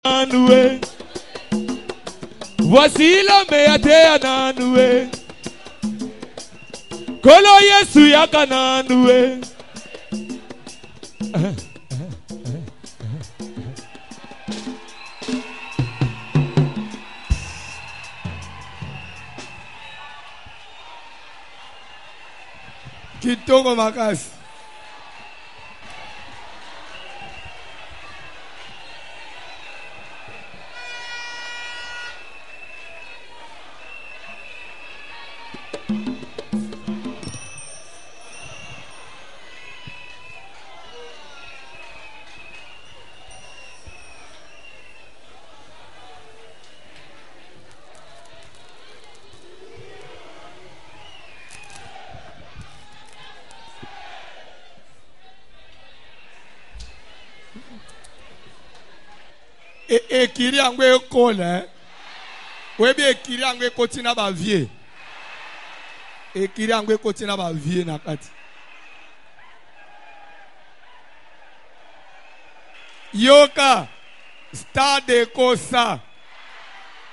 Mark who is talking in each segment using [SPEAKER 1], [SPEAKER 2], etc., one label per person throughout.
[SPEAKER 1] Nanoué. Voici l'homme à Nanoué. Kolo Yesu yaka Nanoué.
[SPEAKER 2] Kitoko makasi. Ekiri angwe ekole. Webi ekiri angwe kotina ba vie. Ekiri angwe kotina ba vie na kati. Yoka stade kosa.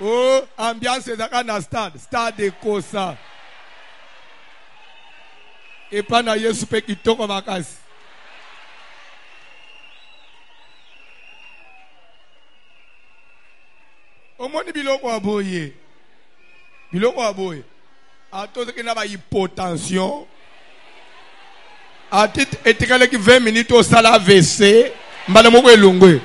[SPEAKER 2] Oh, ambiance zaka na stade kosa. Epana Yesu pe kitoko makasi. Omoni biloko aboye. Biloko aboye. Ato que na ba hypotension. Atit etikale ki 20 minutes au sala AVC. Mbana moko elungwe.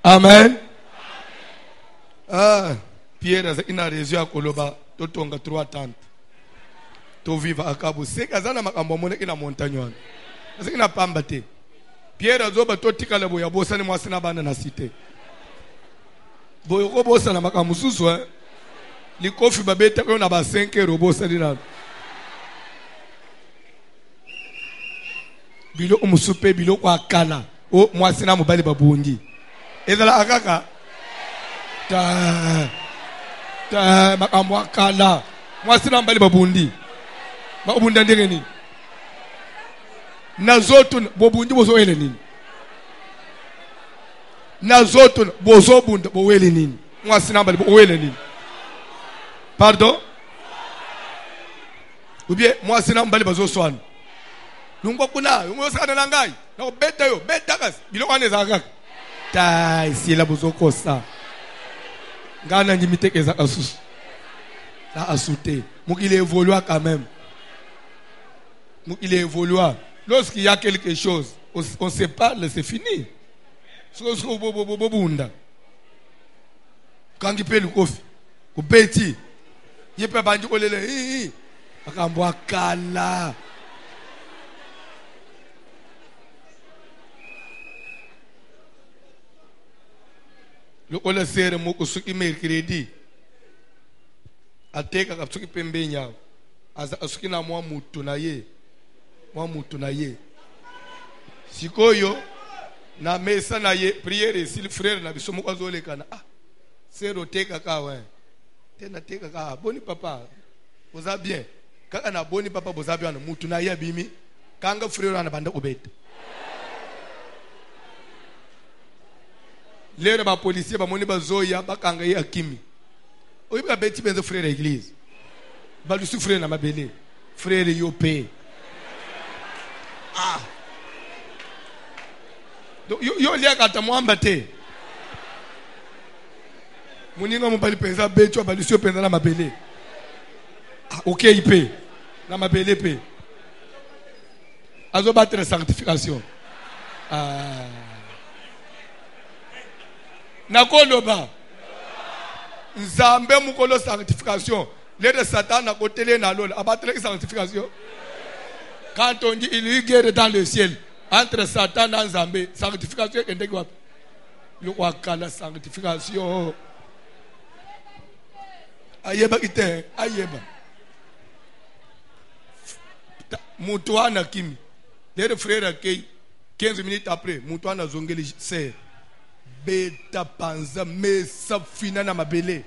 [SPEAKER 2] Amen. Ah, Pierre ina réseau ya koloba. Totonga 3 tentes. To viva akabu. Sekazana makambo moneki na montagne wana. Seki na pamba te. Pierre azoba totika lebo ya bosa ni mwasi na bana na cité. Boyo ko bosa na makambo susu hein. Likofi babeta ko na ba 5 € bosa dina. Bilo umusupe bilo kwa kala. O mwasi na mobali babungi. Ezala akaka. Ta makambo akala mwasi na mbali babundi babunda ndenge nini na zoto bobundi bozo ele nini na zoto bozo bunda bo ele nini mwasi na mbali bo ele nini pardon ou bien mwasi na mbali bazo swana nungwa kuna umosana na ngai na beta yo beta kas biloko aneza kaka ta isila bozo kosa Gana nimitekeza asusu. Ça a sauté. Il évolue quand même. Il évolue. Lorsqu'il y a quelque chose, on se parle, c'est fini. Quand il peut le coffre, au petit, il peut pas dire que il a kala. Le ole sere moko suki mercredi ateka kapsuki pembenya asuki na mwa mutu na ye sikoyo na mesa na ye priere sil frère na biso moko azolekana sero teka kawa tena teka ka boni papa boza bien kaka na boni papa boza bien mutu na ye bimi kanga frère na banda kubeta Lere ba policier ba moni bazoya bakanga ye akimi. Oyi ba beti benzo frère l'église. Ba lu frère na mabele. Frère yopé. Donc yo lia kata mwamba te. Muninga mo bali penza beto ba lu penza na mabele. OK ipe. Na mabele pe. Azo battre sanctification. Nakoloba Nzambe mukolo sanctification. Les Satan a côté na lol abattre sanctification. Quand on dit il y guerre dans le ciel entre Satan et Nzambe, sanctification est ndeko wapi? Le wakala sanctification. Ayeba ite ayeba. Mutuana kimi. Les frères akei 15 minutes après, mutuana zongeli sert. Beta panza mesa fina na mabele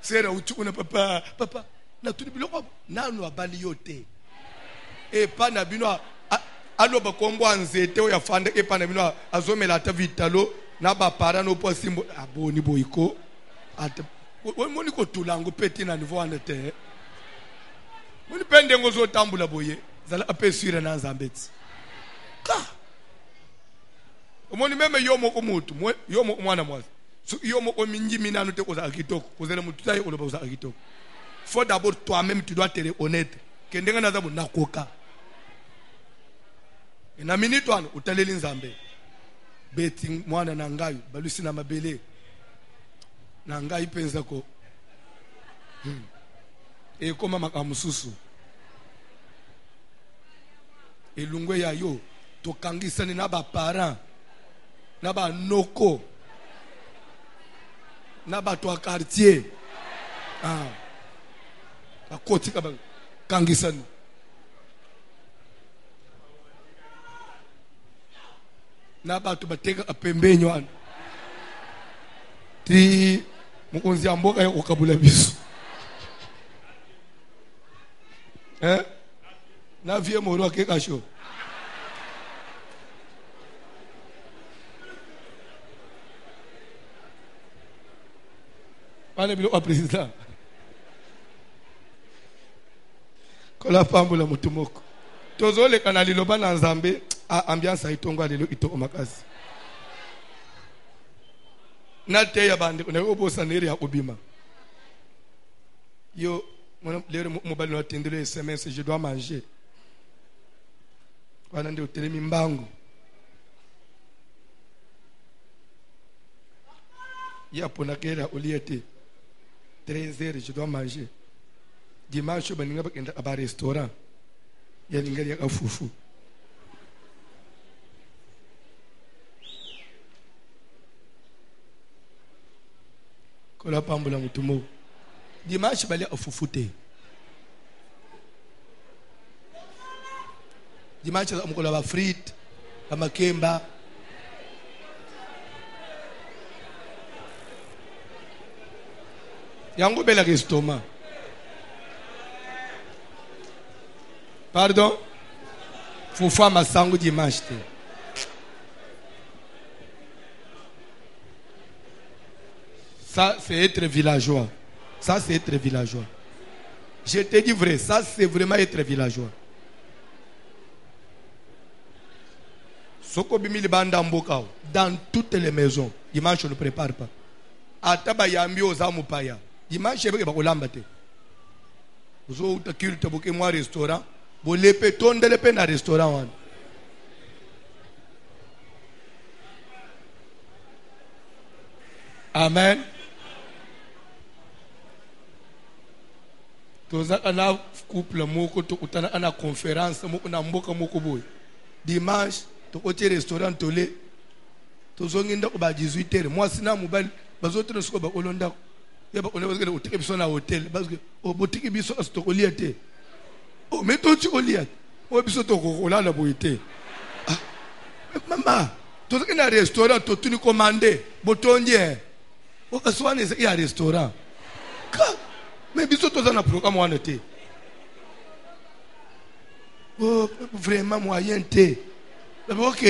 [SPEAKER 2] sera uchukuna papa na tuni biloko nanu abali yote epa na bino aloba kombo nzete oya fanda epa na bino azomela ata vitalo na ba para no po simbo aboni boyiko ata woni ko tulango peti na niveau anete muni pende ngozo tambula boye zala apesira na nzambetsi ka omoni meme yomo ko mutu yomo mwana mwazi yomo ko minji minano te ko za kitoko ko zela mutu tayi ko loba za kitoko. Faut d'abord toi-même tu dois te reconnaître que ndenga na zabu nakoka na minute wana utaleli nzambe beti mwana na ngayo balusi na mabele na ngayi penza ko e koma makamususu elungwe ya yo tokangisani na ba parents na ba noko na ba to quartier akoti kaba kangisani na ba to bateka apembenyo ana ti mukonzi amboka ya kokabula biso na vie moro akeka sho pale bilo kwa president kola pambula mutumoko tozole kana liloba na nzambe ambiance itongwa lelo itoko makasi na te ya bande na obosa neri ya obima yo lero mobali no atendele SMS je dois manger wana ndio telemi mbangu ya pona kera oliete 13h je dois manger dimanche baninga bakenda aba restaurant ya lingari ya fufu kola pambula mutumo dimanche bali afufute dimanche amukola ba frites ba makemba yango bela restaurant. Pardon? Faut faire ma sangue dimanche. Ça, c'est être villageois. Ça, c'est être villageois. Je te dis vrai, ça, c'est vraiment être villageois. Soko bimili banda mbokao, dans toutes les maisons, dimanche on ne prépare pas. Ataba yambi ozamu paya. Dimanche beke bakolamba te. Ozo utakilte boke mwa restaurant. Bolepe tonde lepe na restaurant wana. Amen. Toza ana couple moko to kutana ana conférence moko na mboka moko boy. Dimanche to kote restaurant tole. Tozo nginda ko ba 18h. Moi sina mobile bazotre soko ba kolonda. Ya ba kolonda ko utike biso na hotel parce que o botiki biso astokoliya te. Oh, mais toi tu oliat. Oh, biso to ko la boité. Ah. Maman, to que na restaurant to tu ni commander, botonje. O kaswane il y a restaurant. Mais biso to na programme wana te. Oh, vraiment moyen te. OK.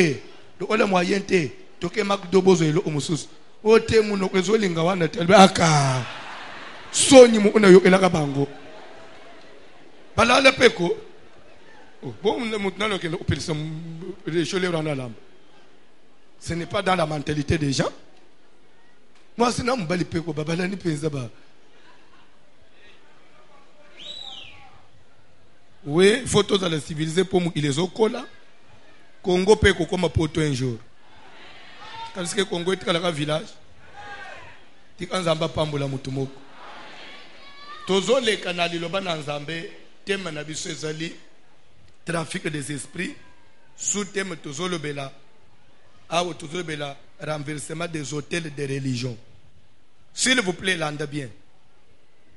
[SPEAKER 2] Donc on a moyen te. To ke mak dobozo elo omususu. O te mu no kwezolinga wana te. Aka. Soni mu una yo elaka bango. Balala peko. Bon, ce n'est pas dans la mentalité des gens. Moi, c'est non bali peko babalani pezaba. Oui, photos à la civilisée pour il les okola. Congo peko comme poto un jour. Parce que Congo est dans village. Tikanzamba pambola mutumoko. Tozo le kanali loba na nzambe. Thème na biso ezali trafic des esprits sous thème tozolobela awo tozolobela renversement des hôtels de religion. S'il vous plaît landa bien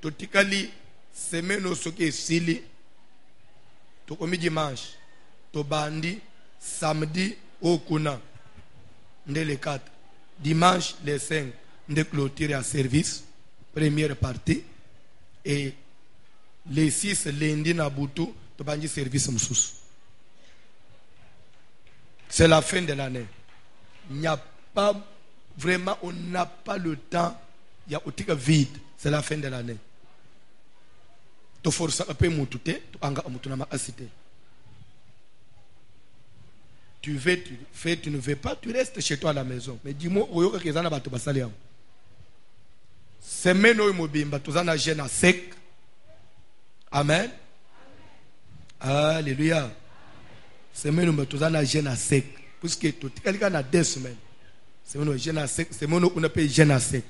[SPEAKER 2] totikali semaine soki esili tokomi dimanche tobandi samedi okuna nde le 4 dimanche le 5 nde clôture à service première partie. Et les 6 lundi na butu, tu vas service moussous. C'est la fin de l'année. Il n'y a pas, vraiment, on n'a pas le temps. Il y a un vide. C'est la fin de l'année. Tu forces un peu moutute, tu anga moutunama asité. Tu veux, tu fais, tu ne veux pas, tu restes chez toi à la maison. Mais dis-moi, oyoka kezana batu basali yango. Semaine oyo mobimba tozana jeune à sec. Amen. Alléluia. Semaine oyo tozana jeune à sec. Puisque tout quelqu'un na 2 semaines. Semaine oyo jeune à sec, semaine oyo on appelle jeune à sec.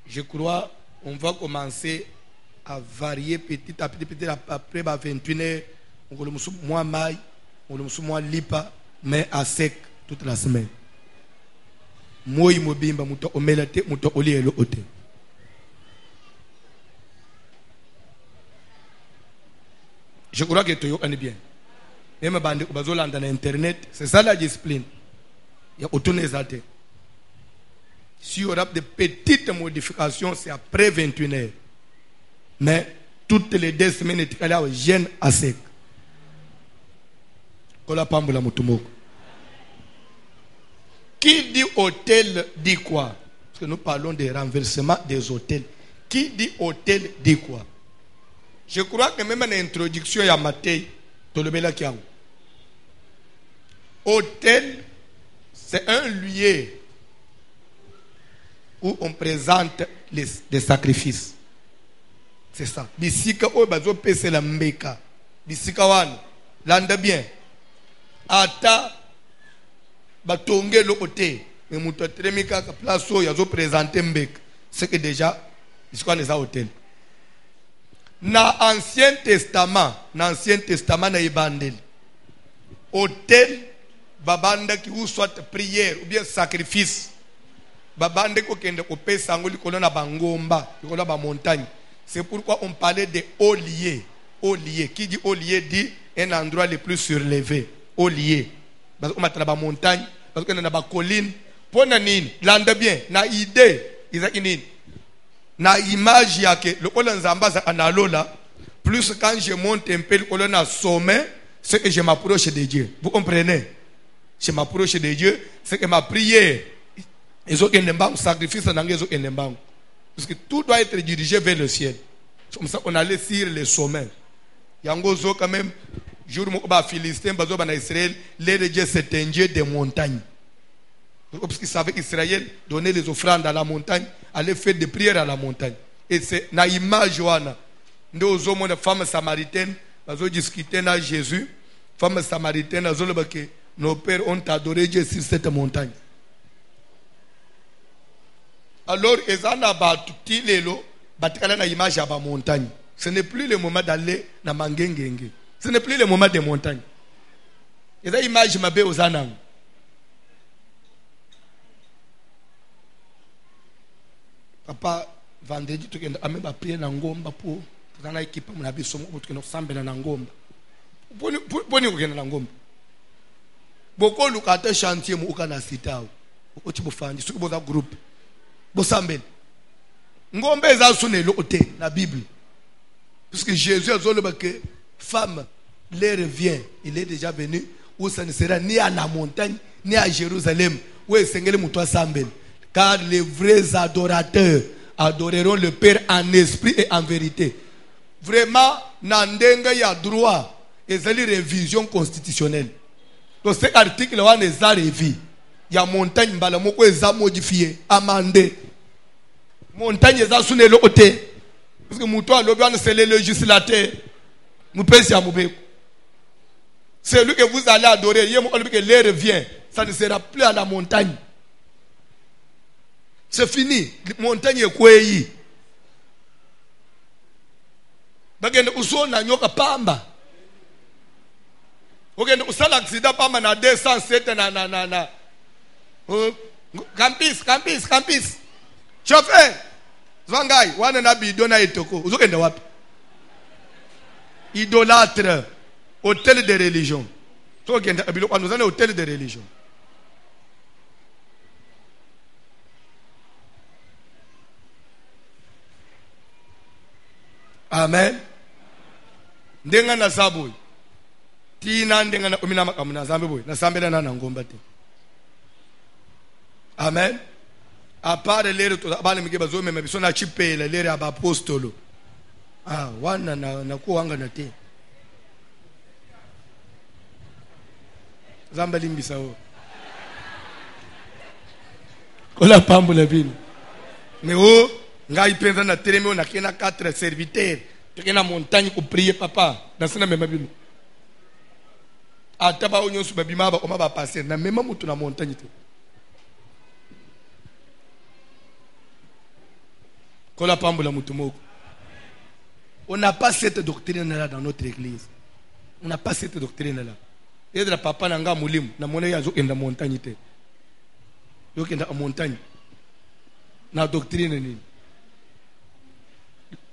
[SPEAKER 2] Je crois on va commencer à varier petit à petit, après 21h, on va le moins maille, on va le moins lipa, mais à sec toute la semaine. Moi, mobimba muto omelate muto oli elo ote. Je crois que tu es bien. Même bande bazolanda dans internet, c'est ça la discipline. Il y a autant d'exaltés. Si il y aura des petites modifications, c'est après 21h. Mais toutes les 2 semaines, tu as jeune à sec. Qui dit hôtel dit quoi? Parce que nous parlons des renversements des hôtels. Qui dit hôtel dit quoi? Je crois que même en introduction, il y a Matthieu. Hôtel, c'est un lieu où on présente des sacrifices. C'est ça. Bisika o bazo pese la mbeka. Bisika wana. Landa bien. Ata batonge lo ote. Mais muto tremika ka place o yazo présenter mbeka. C'est que déjà bisika les hôtel. Na Ancien Testament na ibandel. Hôtel babanda ki ou soit prière ou bien sacrifice. Babande ko kende ko pesa ngoli ko na bangomba, ko na ba montagne. C'est pourquoi on parlait de hauts lieux. Haut lieu. Qui dit haut lieu dit un endroit le plus surlevé. Haut lieu. Parce qu'on a la montagne, parce qu'on a la colline. Pour nanine, l'ande bien, na idée, na image yake, le colon zamba analola. Plus quand je monte un peu le colon à sommet, c'est que je m'approche de Dieu. Vous comprenez? Je m'approche de Dieu, c'est que ma prière, ils ont un sacrifice dans les autres. Parce que tout doit être dirigé vers le ciel. Comme ça, on allait sur les sommets. Yangozo, quand même, jour où les Philistins, en Israël, les dieux, c'est un dieu des montagnes. Parce qu'ils savaient qu'Israël donnait les offrandes à la montagne, allait faire des prières à la montagne. Et c'est dans l'image, nous avons une femme samaritaine, nous avons discuté avec Jésus. Femme samaritaine, nous avons dit que nos pères ont adoré Dieu sur cette montagne. Alors, ils ont abattu les lots, batikala na image à la montagne. Ce n'est plus le moment d'aller na mangengenge. Ce n'est plus le moment des montagnes. Ils ont image mabe aux anang. Papa, vendredi, tu as même prié na ngomba pour na équipe mon abisso mo tu no sambela na ngomba. Poni ko kena na ngomba. Boko lukata chantier mo ukana sitao. Oti bofandi, suki boza groupe. Bosambel. Ngombe eza sunelo ote na Bible. Puisque Jésus a dit que femme, l'heure vient, il est déjà venu où ça ne sera ni à la montagne ni à Jérusalem où est Seigneur Moutoua Sambel. Car les vrais adorateurs adoreront le Père en esprit et en vérité. Vraiment, Nandenga y a droit et c'est une révision constitutionnelle. Donc cet article là est revu. Il y a montagne balamoko est modifié, amendé. Montagne est sous les côtés. Parce que Moutoua Lobian c'est le législateur. C'est lui que vous allez adorer. L'air revient. Ça ne sera plus à la montagne. C'est fini. La montagne est quoi? Bagende usona nyoka pamba. Ogende usala accident pamba na 207 na. Campus. Chauffeur. Zwangai, wana na bidona etoko. Uzokende wapi? Idolâtre. Hôtel de religion. Nous avons un hôtel de religion. Amen. Ndenga na saboy. Tina ndenga na omina makamuna zambe boy. Na sambela na ngomba te. Amen. A part lere to abale migeba zo meme biso na chipela lere aba apostolo. Ah, wana na kuanga na te. Zamba limbisa o. Kola pambula bino. Mais oh, ngai pensa na tereme na kena 4 serviteurs. Tekena montagne ko prier papa. Na sina mema bino. Ataba onyo su babima ba oma ba passer na mema mutu na montagne te. Kola pambula mutu moko. On n'a pas cette doctrine-là dans notre église. On n'a pas cette doctrine-là. Et de la papa nanga mulim na mona ya zo kenda montagne te. Yo kenda montagne. Na doctrine ni.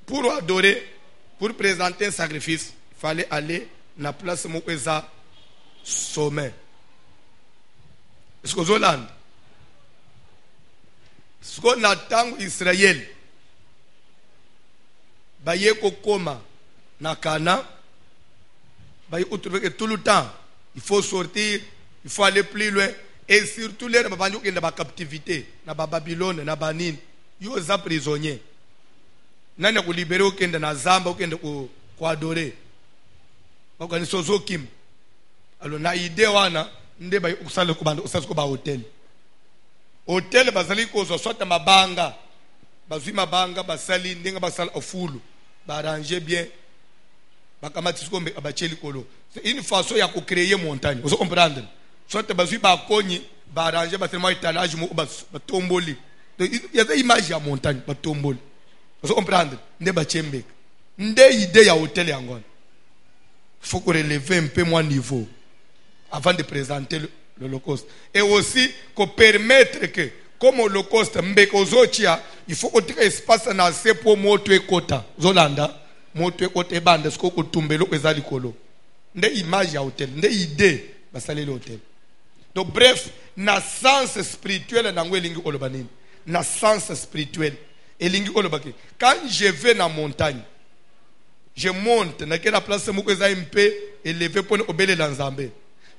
[SPEAKER 2] Pour adorer, pour présenter un sacrifice, il fallait aller na place mokweza sommet. Est-ce que Zoland? Ce qu'on attend Israël. Baye kokoma na Cana. Baye trouver que tout le temps il faut sortir, il faut aller plus loin et surtout les babanyo qui na ba captivité, na ba Babylone, na Banin, yo za prisonnier. Nani ko libérer au kende na Zamba, au kende ko adorer. Ba ko ni sozo kim. Alors na idée wana nde baye kusala ko banda usasa ko ba hotel. Hotel bazali ko zo sota mabanga. Bazui mabanga basali ndenga basala ofulu. Ba arranger bien. Bakamati sikombe abacheli kolo. C'est une façon ya ko créer montagne. Vous comprenez? Soit bazui ba konyi ba arranger ba tellement étalage mo ba tomboli. Il y a des images ya montagne ba tomboli. Vous comprenez? Nde ba chembe. Nde idée ya hôtel yangon. Il faut qu'on relève un peu moins niveau avant de présenter l'Holocauste. Et aussi qu'on permettre que comme l'Holocauste mbeko zochia, il faut qu'on ait espace na assez pour moto ekota. Zolanda moto ekota ebanda siko ko tumbelo ezali kolo. Nde image ya hôtel, nde idée basale le hôtel. Donc bref, na sens spirituel na ngwelingi olobanini. Na sens spirituel elingi olobaki. Quand je vais dans la montagne, je monte na quelle place moko eza un peu élevé pour obéler l'Nzambe.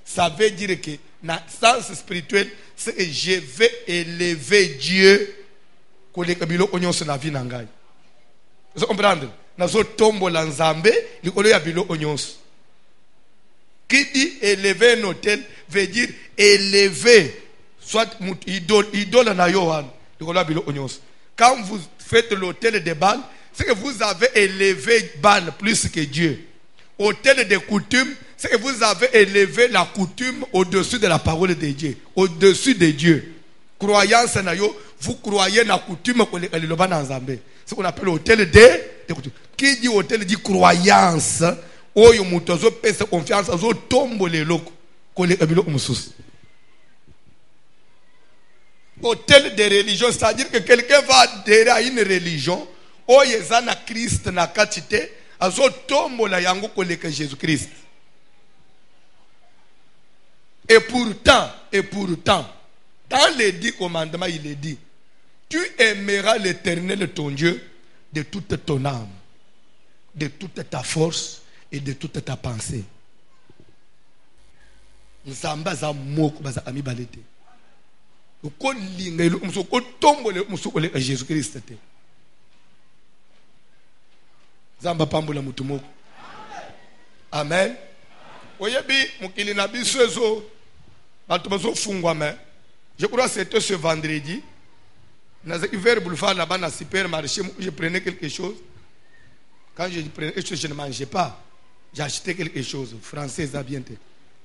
[SPEAKER 2] Ça veut dire que dans le sens spirituel, c'est que je vais élever Dieu pour les kabilo onyoso na vie nangai. Vous comprenez? Nazo tombo la Nzambe, likolo ya bilo onyoso. Qui dit élever un hôtel veut dire élever soit idole na yohan, likolo ya bilo onyoso. Quand vous faites l'hôtel de Baal, c'est que vous avez élevé Baal plus que Dieu. Hôtel de coutume, c'est que vous avez élevé la coutume au-dessus de la parole de Dieu, au-dessus de Dieu. Croyance na yo, vous croyez la coutume qu'on est le ban ensemble. C'est ce qu'on appelle hôtel de coutume. Qui dit hôtel dit croyance. Oyo mutozo pesa confiance zo tombo le loko ko le kabilo umususi. Hôtel de religion, c'est-à-dire que quelqu'un va adhérer à une religion, oyezana Christ na katite, azo tombo la yango ko le Jésus-Christ. Et pourtant, dans les 10 commandements, il est dit, tu aimeras l'Éternel ton Dieu de toute ton âme, de toute ta force et de toute ta pensée. Nzamba za moko baza ami balete. Ko linga ilo muso ko tombole muso ko le Jésus-Christ te. Zamba pambola mutu moko. Amen. Oyebi mukili na biso ezo bato bazo fungwa mais je crois que c'était ce vendredi. Dans un verre boulevard là-bas dans le supermarché, je prenais quelque chose. Quand je prenais quelque chose, je ne mangeais pas. J'achetais quelque chose. Français, ça bien.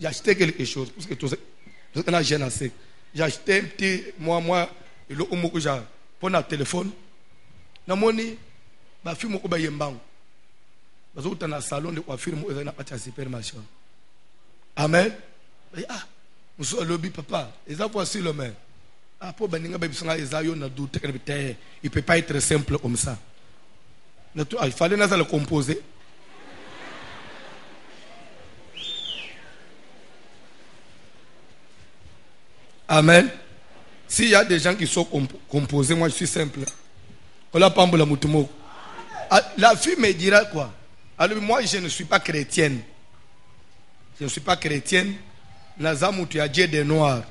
[SPEAKER 2] J'achetais quelque chose. Parce que tout ça, j'ai assez. J'achetais un petit, moi, et le homme que j'ai pour le téléphone. Na moni, ma fille m'a dit yembang. Parce que dans le salon de coiffure, moi, j'ai pas de supermarché. Amen. Ah, monsieur lobby papa, et ça voici le main. Ah, pour Beninga Babisanga, il ne peut pas être simple comme ça. Il fallait le composer. Amen. S'il y a des gens qui sont composés, moi je suis simple. On l'a pas la moutumo. La fille me dira quoi? Alors moi je ne suis pas chrétienne. Je ne suis pas chrétienne. Nazamu tu as Dieu des noirs.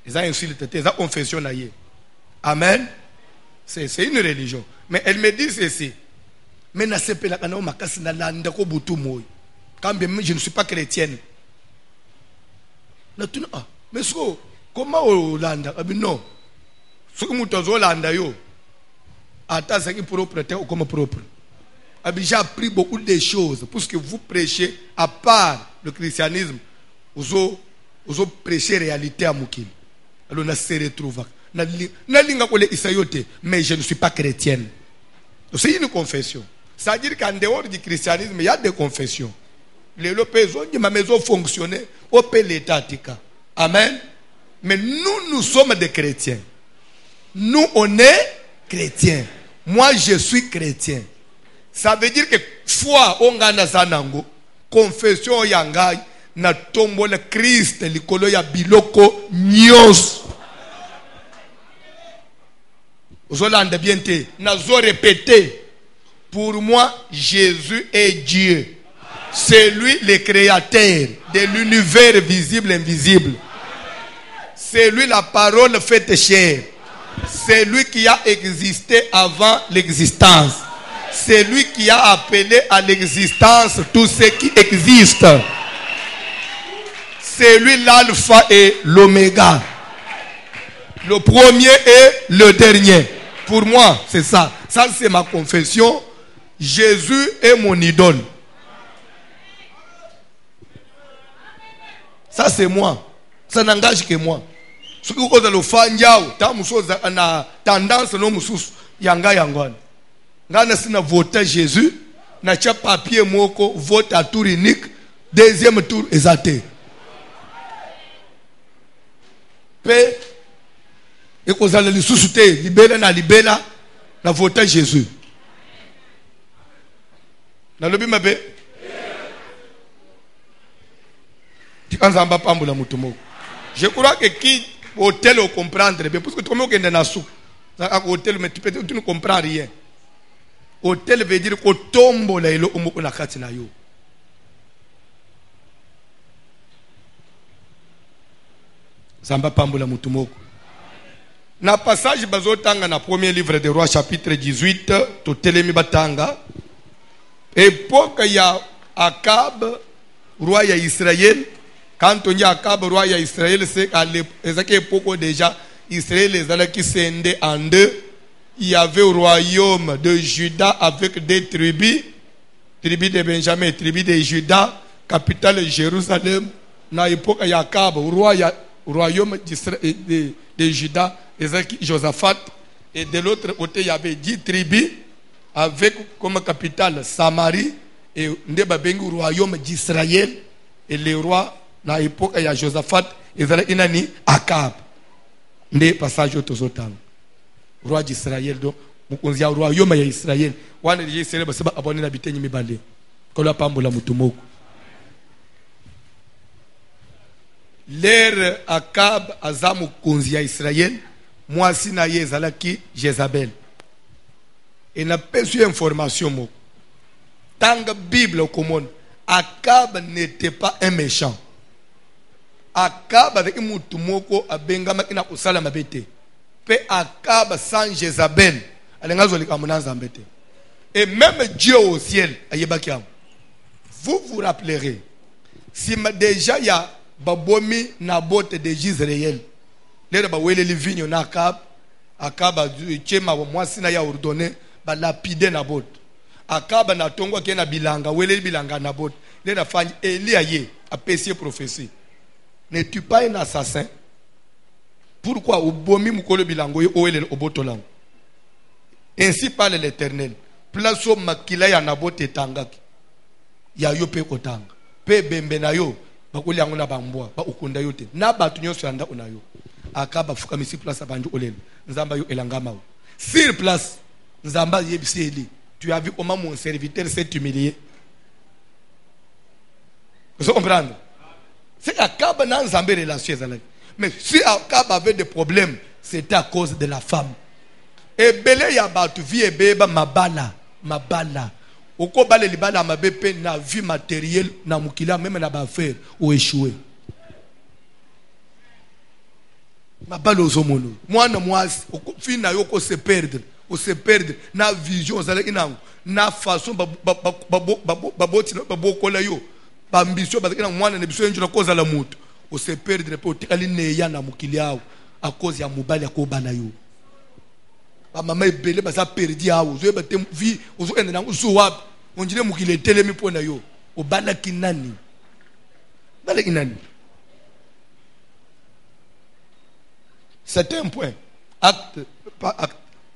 [SPEAKER 2] Ils ont insulté, ils ont confession naïe. Amen. C'est une religion. Mais elle me dit ceci. Mais je ne suis pas chrétienne. Mais comment Hollande? Non. Ce que nous Hollande, c'est propre, comme propre. J'ai appris beaucoup de choses. Parce que vous prêchez, à part le christianisme, vous prêchez la réalité à Moukil. Alors, on se retrouve. Mais je ne suis pas chrétienne. C'est une confession. C'est-à-dire qu'en dehors du christianisme, il y a des confessions. Les lopezons de ma maison fonctionnaient au l'État. Amen. Mais nous sommes des chrétiens. Nous, on est chrétiens. Moi, je suis chrétien. Ça veut dire que foi, on gagne zanango. Confession, yangai, na tombo le Christ, likolo ya biloko nyos. Vous allez bien te. Nazo répété. Pour moi, Jésus est Dieu. C'est lui le créateur de l'univers visible et invisible. C'est lui la parole faite chair. C'est lui qui a existé avant l'existence. C'est lui qui a appelé à l'existence tout ce qui existe. C'est lui l'alpha et l'oméga. Le premier et le dernier. Pour moi, c'est ça. Ça, c'est ma confession. Jésus est mon idole. Ça, c'est moi. Ça n'engage que moi. Ce que vous avez fait, na tendance non mususu yanga yangwana. Ngana sina voter Jésus, na cha papier moko vote à tour unique, deuxième tour exacté. Pe et qu'on a le sous-souté, libéra na voter Jésus. Na lobi mabe. Tikanzamba pambola mutumo. Je crois que qui hôtel au comprendre bien parce que tout le monde est dans sou. Ça hôtel mais tu ne comprends rien. Hôtel veut dire que tombo la ilo umoko na kati na yo. Zamba pambola mutumoko. Na passage bazotanga na premier livre des rois chapitre 18 to telemi batanga. Époque ya Akab roi ya Israël. Quand on dit Akab roi ya Israël, c'est à l'époque déjà Israël les allait qui scindé en deux. Il y avait au royaume de Juda avec des tribus, tribus de Benjamin, tribus de Juda, capitale Jérusalem. Na époque ya Akab royaume de Juda, Josaphat, et de l'autre côté il y avait 10 tribus avec comme capitale Samarie et Ndebabengu royaume d'Israël et les rois na époque ya Josaphat ezala inani Akab nde passage otozotanga roi d'Israël donc mukonzi ya royaume ya Israël wana je Israël basaba abone na bitenyi mibale kola pambola mutumoko l'ère Akab azamu konzi ya Israël mwasi na ye ezalaki Jezabel et n'a pas eu information moko tanga Bible commune Akab n'était pas un méchant. Akab avec mutumoko abengama ina kusala mabete. Pe Akab sans Jézabel alengazo likamunanza mbete. Et même Dieu au ciel ayebakiam. Vous vous rappellerez si déjà il y a babomi Naboth de Jezreel. Les bawele livigno na Akab a chema mwasi na ya ordonné ba lapide Naboth. Akab na tongo ke na bilanga wele bilanga Naboth. Les na fani Eliaye a péché prophétie. Ne tue pas un assassin. Pourquoi au bomi mukolo bilango yo ele obotolang. Ainsi parle l'Éternel. Place au makila ya Naboth etangaki. Ya yo pe kotanga. Pe bembe na yo bakuli yango na bambwa ba ukunda yo te. Na batu nyonso yanda unayo. Akaba fuka misi place bandu olele. Nzamba yo elangama. Sur place Nzamba yebisi eli. Tu as vu comment mon serviteur s'est humilié. Vous comprenez? C'est Akab n'a pas relation. Mais si Akab avait des problèmes, c'était à cause de la femme. Et Belé Yabatu vie et Beba Mabala. mabala. Oko bale libala mabepe na vie matérielle na mukila même na ba faire ou échouer. Mabala ozomono. Mwana mwasi fina yoko se perdre, o se perdre na vision zale inango, na façon baboti na babokola yo. Ba ambition bazaki na mwana ne biso enjuna koza la mutu. O se perdre pe o tikali ne ya na mukili yao à cause ya mobali akobana yo. Ba mama ebele baza perdi awo zo ba tem vie ozo ende na uso wapi on dirait mukile telemi pona yo obala kinani bala kinani. C'est un point. Acte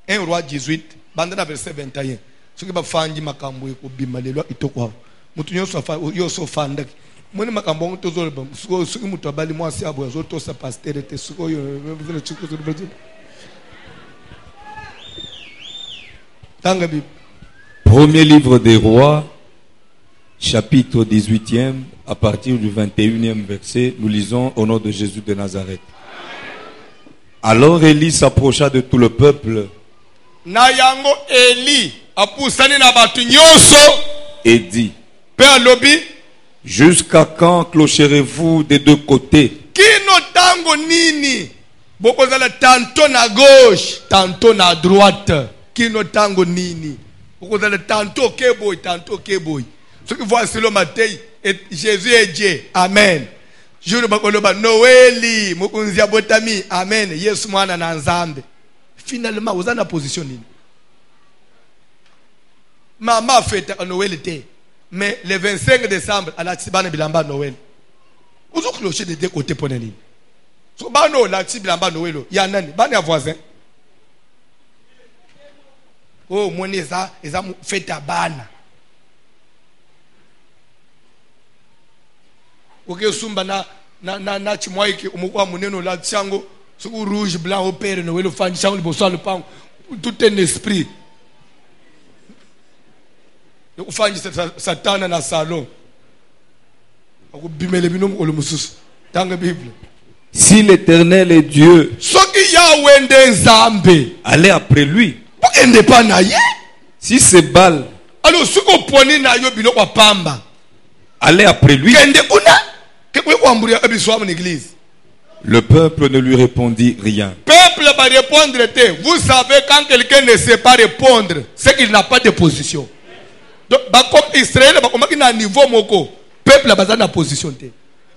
[SPEAKER 2] 1 roi 18 bandana verset 21 ce qui ba fanji makambo ko bima lelo itokwa mutu nyoso fa yo so fanda moni makambo ngo tozo ba so mutu abali mwasi abo zo to sa pasteur te so yo vile chiko zo baje.
[SPEAKER 3] Premier livre des rois, chapitre 18e, à partir du 21e verset, nous lisons au nom de Jésus de Nazareth. Alors Élie s'approcha de tout le peuple et dit: jusqu'à quand clocherez-vous des deux côtés?
[SPEAKER 2] Tantôt à gauche, tantôt à droite. Kino tango nini? Tantôt keboy, tantôt keboy. Ce qui voit c'est le matin, Jésus est Dieu. Amen. Jour bakoloba Noeli, mukunzia botami. Amen. Yesu mwana na nzambe. Finalement, vous avez la position nini? Maman fête à Noël était. Mais le 25 décembre, à la Tibane Bilamba Noël. Vous avez cloché de deux côtés pour nini? So bano la Tibamba Noël. Il y a nani? Bani a voisin. Oh, mon eza fait à bana. Ok, sumba na chimwaiki umukwa muneno la tsango, suku rouge blanc au père no welo fan chango liboso le pang, tout un esprit. Yo fanji satana na salon. Ako bimele binom ko le mususu. Tanga Bible.
[SPEAKER 3] Si l'Éternel est Dieu,
[SPEAKER 2] soki Yahweh nde nzambe,
[SPEAKER 3] allez après lui.
[SPEAKER 2] Si
[SPEAKER 3] c'est Baal,
[SPEAKER 2] alors ce qu'on prenait na yo biloko pamba,
[SPEAKER 3] allez après lui. Le peuple ne lui répondit rien.
[SPEAKER 2] Peuple va répondre. Vous savez, quand quelqu'un ne sait pas répondre, c'est qu'il n'a pas de position. Donc, comme Israël, il a un niveau moko. Peuple va dans la position.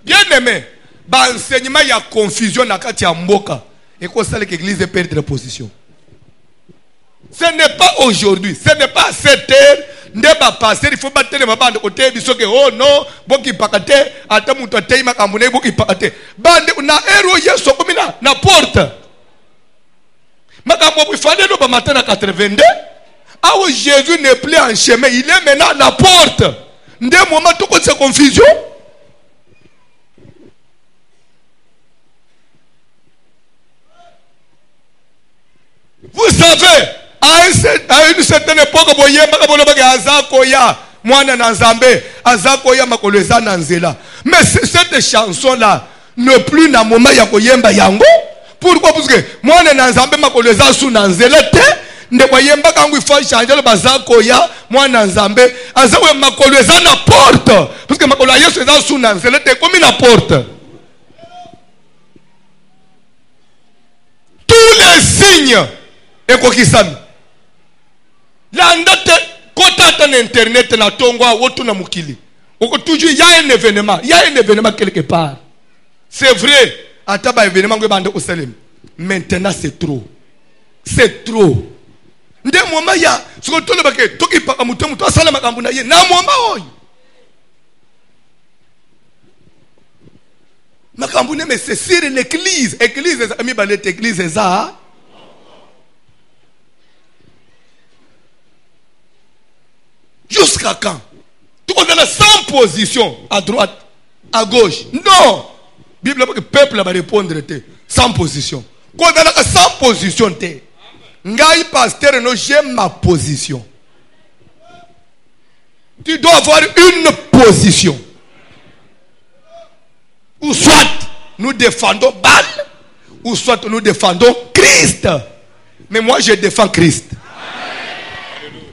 [SPEAKER 2] Bien aimé, enseignement, il y a confusion dans la mboka. Et qu'on sait que l'église perd la position. Ce n'est pas aujourd'hui, ce n'est pas à 7 heures. Ndeba passer, il faut battre les bande côté bisoke. Oh non, boki pakate, ata mutu atei makambune boki pakate. Bande na ero yeso komina na porte. Makambo ifande no ba matin à 82. Ah où Jésus n'est plus en chemin, il est maintenant à la porte. Ndé moment tout cette confusion. Vous savez, à une certaine époque, mais cette chanson-là n'est plus dans le moment où yango. Pourquoi? Parce que moi, Nanzambe makoleza sous Nanzela te. Ne voyez pas quand il faut changer le bazar koya. Moi, Nanzambe, azawe makoleza na porte. Parce que makoleza sous Nanzela te comme une porte. Tous les signes. Et quoi qui s'aime? L'andate, quand tu as internet, na tongwa, wotu na mukili. Toujours, il y a un événement quelque part. C'est vrai, ataba événement que bande au Salem. Maintenant, c'est trop. C'est trop. Ndé moment ya, ce que tout le baké, tout qui parle muto muto asala makambu na ye, na moment oy. Makambu ne mais c'est sur l'église, église ami balet église ça. Jusqu'à quand? Tout le monde est sans position, à droite, à gauche. Non! La Bible dit que le peuple va répondre sans position. Quand on est sans position, Ngaï pasteur, non, j'aime ma position. Tu dois avoir une position. Ou soit nous défendons Baal, ou soit nous défendons Christ. Mais moi je défends Christ.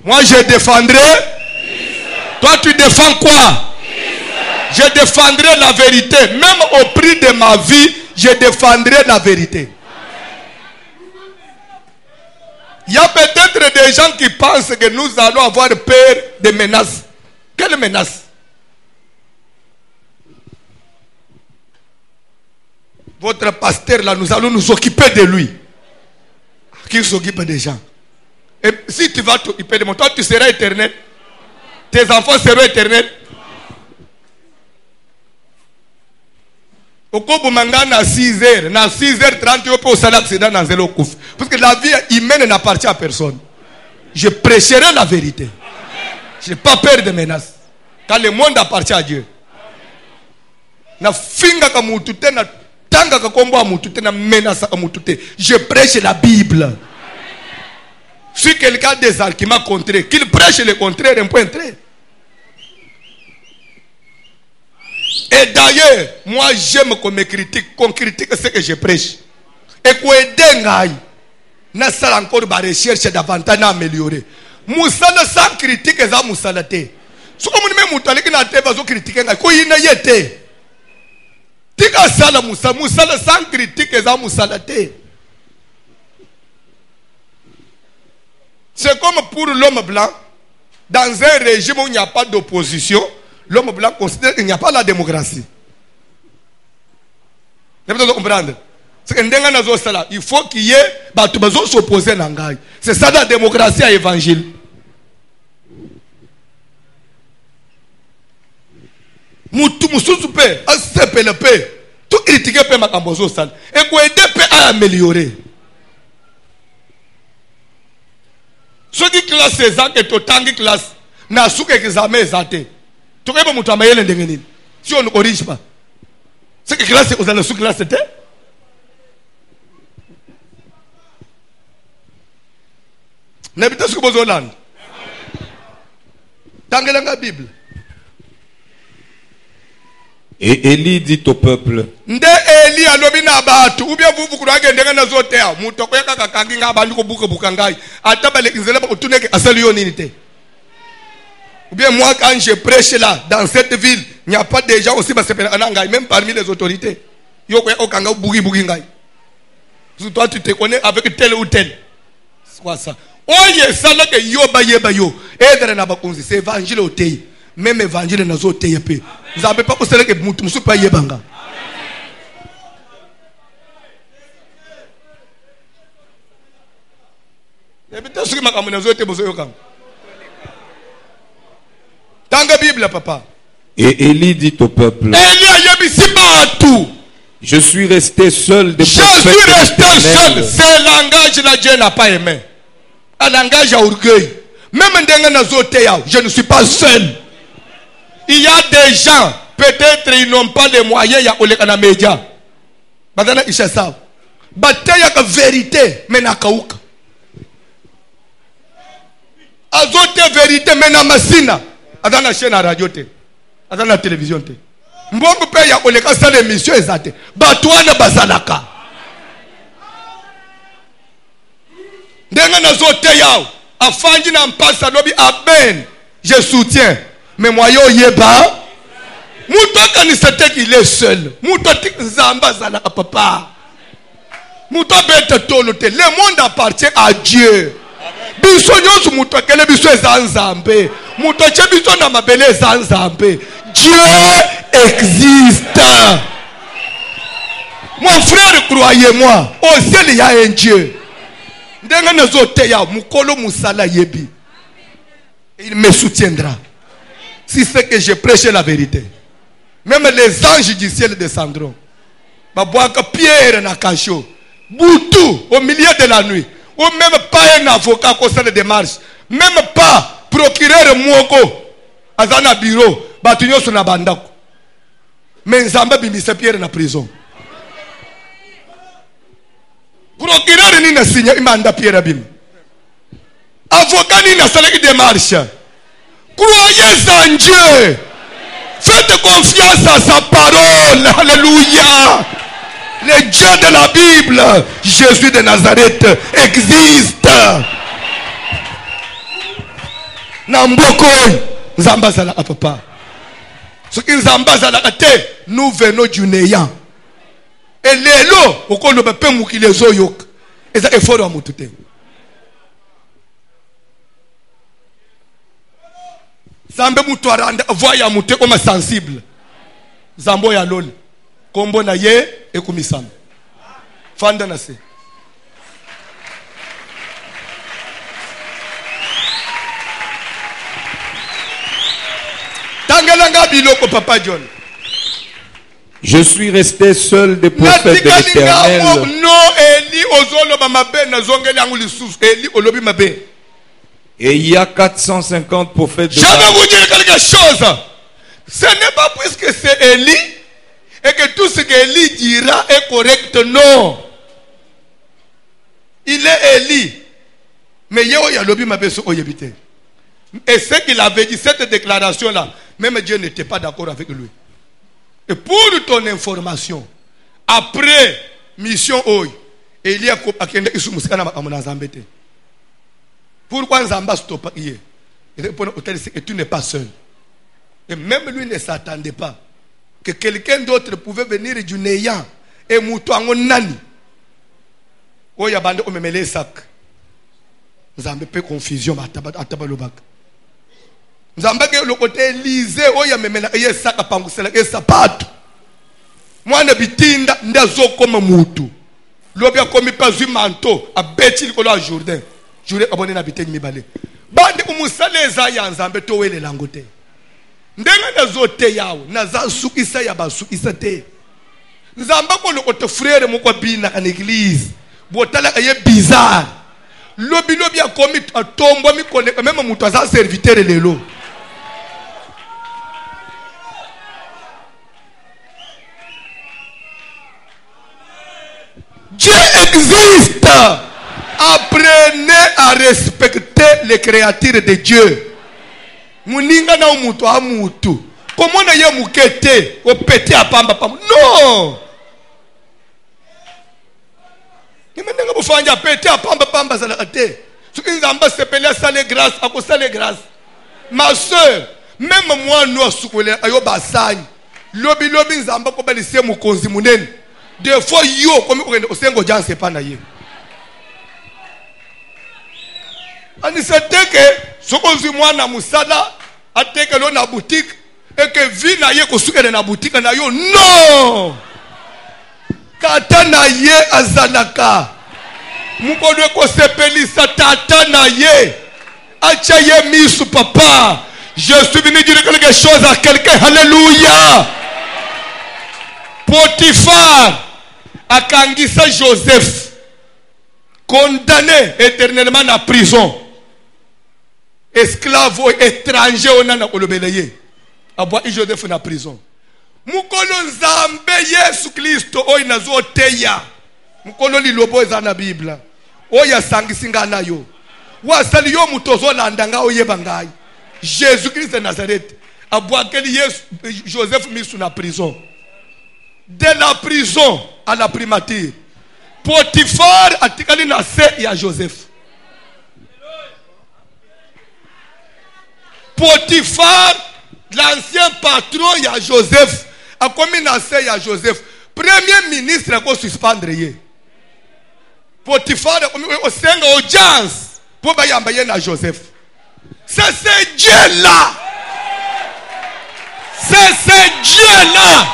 [SPEAKER 2] Moi, je défendrai. Toi, tu défends quoi? Je défendrai la vérité. Même au prix de ma vie, je défendrai la vérité. Il y a peut-être des gens qui pensent que nous allons avoir peur des menaces. Quelle menace? Votre pasteur là, nous allons nous occuper de lui. Qui s'occupe des gens? Et si tu vas t'occuper de moi, toi tu seras éternel. Tes enfants seront éternels. Au cours à 6h, à 6h30, tu peux au accident dans zéro coup. Parce que la vie humaine n'appartient à personne. Je prêcherai la vérité. Je n'ai pas peur de menaces. Car le monde appartient à Dieu. Na finga ka mutute na tanga ka kombo mutute na menace ka mutute. Je prêche la Bible. Si quelqu'un a des arguments contraires, qu'il prêche le contraire, un point très. Et d'ailleurs, moi j'aime qu'on me critique, qu'on critique ce que je prêche. Et qu'on aide ngai. Na sala encore ba recherche davantage à améliorer. Musala sans critique za musala te. So comme même mutale ki na te bazo critiquer ngai ko yina yete. Tika sala musala sans critique za musala te. C'est comme pour l'homme blanc, dans un régime où il n'y a pas d'opposition, l'homme blanc considère qu'il n'y a pas la démocratie. Vous pouvez comprendre? Il faut qu'il y ait des gens s'opposer à Nangai. C'est ça la démocratie à l'évangile. Tout critiquer peut m'acambozo ça. Et qu'on aide à améliorer. Ceux qui classent ces ans et autant qui classent n'a souke examen exaté. Tu peux pas monter mailler l'endengeni. Si on ne corrige pas. Ceux qui classent aux allez sous classe c'était. N'habitez ce que vous Hollande. Tangela la Bible.
[SPEAKER 3] Et Élie dit au peuple.
[SPEAKER 2] Nde Élie alobina batu ubia vuvu kurage ndenga na zote ya mutoko yaka kakangi nga bandu ko buka bukangai atabale kinzela ba utuneke asali yo nini te. Ou bien moi quand je prêche là dans cette ville, il n'y a pas de gens aussi même parmi les autorités. Yo ko okanga bugi bugi ngai. Si toi tu te connais avec tel ou tel. C'est quoi ça? Oye sala ke yo ba yeba yo. Edre na bakonzi c'est évangile au tei. Même évangile na zo tei pe. Vous n'avez pas posé que mutu musu pa yebanga. Tanga Bible papa.
[SPEAKER 3] Et Élie dit au peuple. Je suis resté seul depuis.
[SPEAKER 2] Je suis resté seul. C'est le langage que Dieu n'a pas aimé. Un langage à orgueil. Même je ne suis pas seul. Il y a des gens, peut-être ils n'ont pas les moyens, il y a les médias. Badana isha sawa. Bataille ya vérité, mais na kauka. Azote vérité, mais na masina. Adana chaîne à radio te. Adana télévision te. Mbongo pe ya oleka sa l'émission ezate. Batwana bazalaka. Ndenga na zote yao. Afanji na mpasa lobi aben. Je soutiens. Mais moi yo yeba. Moutoka ni sete qu'il est seul. Moutoka zamba zalaka papa. Moutoka tolote. Le monde appartient à Dieu. Biso nyosu moutoka le biso ezanzambe. Moutoka biso na mabele ezanzambe. Dieu existe. Mon frère, croyez-moi, au ciel il y a un Dieu. Ndenga nazote ya mukolo musala yebi. Il me soutiendra. Si c'est que je prêche la vérité. Même les anges du ciel descendront. Babouaka Pierre na cacho. Boutou au milieu de la nuit. Ou même pas un avocat qui fait des démarches. Même pas procureur Mwoko. Azana bureau. Batunyo suna bandako. Mais Nzamba bimise Pierre na prison. Procureur ni na signé imanda Pierre bim. Avocat ni na salaki démarche. Croyez en Dieu. Faites confiance à sa parole. Alléluia. Le Dieu de la Bible, Jésus de Nazareth, existe. na mboko nzamba zala papa soki nzamba zala te nous venons du néant et lelo okoloba pe mukile zoyoka eza effort wa mutu te zambe mutu aranda voya mutu koma sensible zambo ya loli kombo na ye ekumisama fanda na se tangelanga biloko papa John.
[SPEAKER 3] Je suis resté seul des prophètes de l'Éternel. Et il y a 450 prophètes de
[SPEAKER 2] Je vais vous dire quelque chose. Ce n'est pas puisque c'est Élie et que tout ce qu'Élie dira est correct. Non. Il est Élie. Mais il y a lobby mabé sur Oyebite. Et ce qu'il avait dit, cette déclaration-là, même Dieu n'était pas d'accord avec lui. Et pour ton information, après mission Oy, il y a Akende Isumuskana Amona Zambete. Pourquoi Nzamba stoppa hier? Il répond au tel que tu n'es pas seul. Et même lui ne s'attendait pas que quelqu'un d'autre pouvait venir du néant et Moutouango Nani. Oya bande o memele sak. Nzambe pe confusion atabalobak. Nzamba ke le côté Élysée oya memela ye saka pangusela ke sapato. Mwana bitinda ndazo koma mutu. Lobi akomi pazwi manto abeti likolo a Jourdain. Jourdain abone na biteni mibale. Bande umusaleza ya Nzambe to wele langote. Ndenga ndazo te yawo naza sukisa ya basukisa te. Nzamba ko le côté frère moko bina kan église. Botala ye bizarre. Lobi akomi atombo mi koneka même mutu aza serviteur lelo. Dieu existe. Apprenez à respecter les créatures de Dieu. Muninga na umutu amutu. Comment na ye mukete o pété à pamba pamba. Non. Nimenga bufanja pété à pamba pamba za la te. Ce qui nzamba sepela sale grâce ako sale grâce. Ma soeur, même moi nous soukolé ayo basani. Lobi nzamba ko balise mukonzi munene. Des fois yo comme au sengo janse pas na ye. Ani c'était que sokonzi mwana musala ateke lo na boutique et que vi na ye ko sukele na boutique na yo non. Kata na ye azalaka. Mukodo ko sepelisa tata na ye. Acha ye misu papa. Je suis venu dire quelque chose à quelqu'un. Alléluia. Potiphar akangisa Joseph, condamné éternellement à prison, esclave étranger onana kolobeleye abwa Joseph na prison. Mukolo nzambe Yesu Kristo oyo nazoteya mukolo lilobo eza na Biblia oyo asangisinga nayo wasali yo mutozo landanga oyeba ngai Jésus Christ de Nazareth abwa keli Yesu Joseph misu na prison. De la prison à la primature, Potiphar a tiré na se ya Joseph. Potiphar, l'ancien patron ya Joseph, a commis na se ya Joseph. Premier ministre a ko suspendre ye. Potiphar a commis au sein audience pour bayamba ye na Joseph. C'est Dieu là. C'est Dieu là.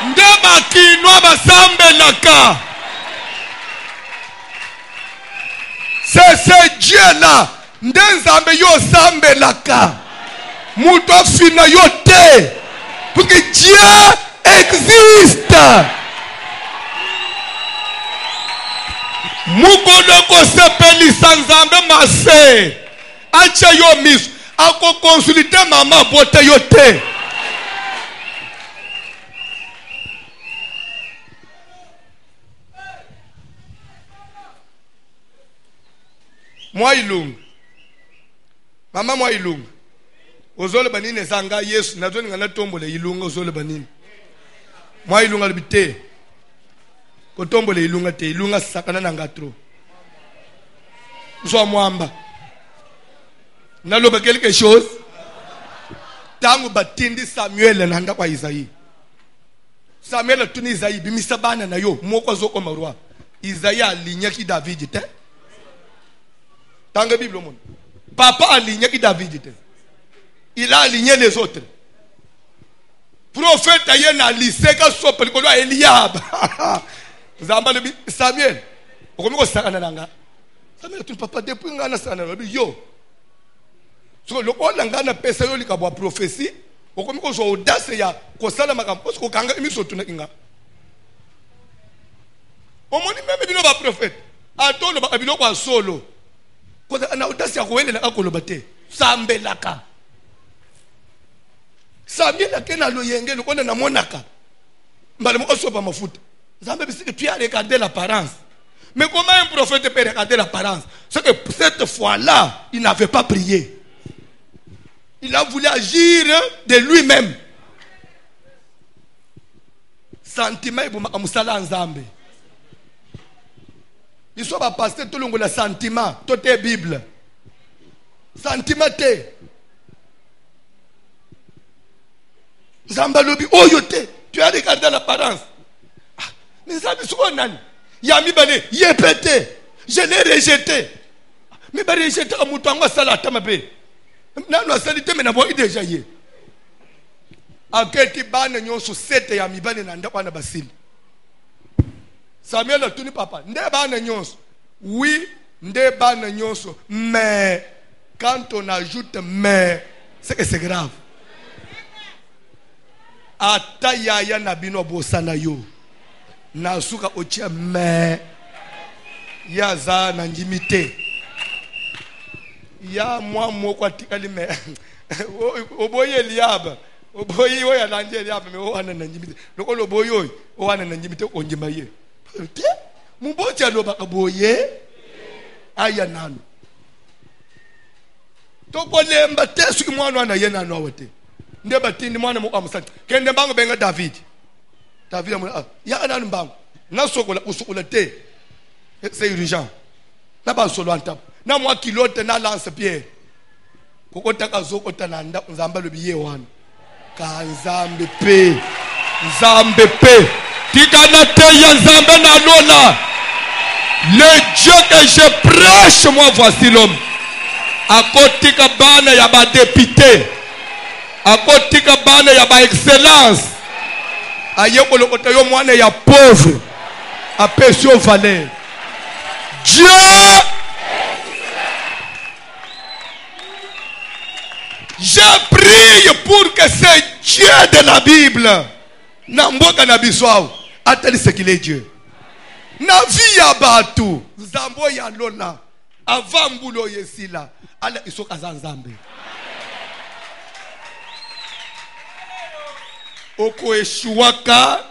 [SPEAKER 2] Ndeba kinwa basambe laka. C'est Dieu là. Ndenzambe yo sambe laka. Muto fina yo te. Parce que Dieu existe. Mukodo ko sepeli sanzambe mase. Acha yo mis. Ako consulter mama bote yo te. Moi ilungu mama moi ilungu ozole banini sanga Yesu nazoni ngana tombole ilungu ozole banini moi ilungu albite ko tombole ilunga te ilunga sakana na ngatro so mwamba naloba quelque chose tangu batindi Samuel nanda kwa Isaïe. Samuel atuni Isaïe bimisa bana na yo moko azokoma roi. Isaïe alignaki David te. Tanga Bible mon. Papa alignaki David te. Il a aligné les autres. Prophète aye na liseka sope likolo Eliab. Zamba le Samuel. Okomi ko sakana nanga. Samuel tu papa depuis ngana sakana yo. So le on ngana pesa yo likabwa prophétie. Okomi ko so audace ya ko sala makambo ko kanga emiso tuna kinga. Omoni meme bino ba prophète. Atolo ba bino kwa solo. Ko na audace ya ko welela akoloba te. Sambelaka. Samuel akena lo yenge lo kona na monaka. Mbale mo sopa mafuta. Zambe bisiki tu as regardé l'apparence. Mais comment un prophète peut regarder l'apparence? C'est que cette fois-là, il n'avait pas prié. Il a voulu agir de lui-même. Sentiment ibuma amusala nzambe. Il soit pas pasteur tout le monde sentiment, tout est Bible. Sentiment te. Zambalobi oyote, tu as regardé l'apparence. Mais ça me souvient nani. Yami bale yepete. Je l'ai rejeté. Mais bale rejeté à moutango salata mabe. Nanu asalite me na bo déjà ye. Aketi bana nyonso sete ya mibane na ndakwa na basili. Samuel atuni papa, nde bana nyonso. Oui, nde bana nyonso, mais quand on ajoute mais, c'est que c'est grave. Ata yaya na bino bosana yo. Na suka ochia mais ya za na njimite. Ya mwa moko atikali me. Oboye Eliab. Oboye oya lanje Eliab me o ana na njimite. Loko loboye o ana na njimite ko njimaye. Te mubocha loba kaboye aya nanu. Toko lemba tesu mwana na yena no wote. Ndeba tindi mwana mo amusati. Kende bango benga David. David amuna ya nanu bango. Na sokola usokola te. C'est urgent. Na ba solo antap. Na mwa kilote na lance pierre. Kokota kazoko tananda nzamba lobiye wana. Ka nzambe pe. Nzambe pe. Tikana te ya nzambe na lola. Le Dieu que je prêche, moi voici l'homme. A côté kabana ya ba député. A côté kabana ya ba excellence. Ayeko lokota yo mwana ya pauvre. A pesio valeur. Dieu je prie pour que ce Dieu de la Bible n'amboka na biswao atali ce qu'il est Dieu. Na vie ya batu zambo ya lona avambulo yesila ala isoka za nzambe. Oko eshuaka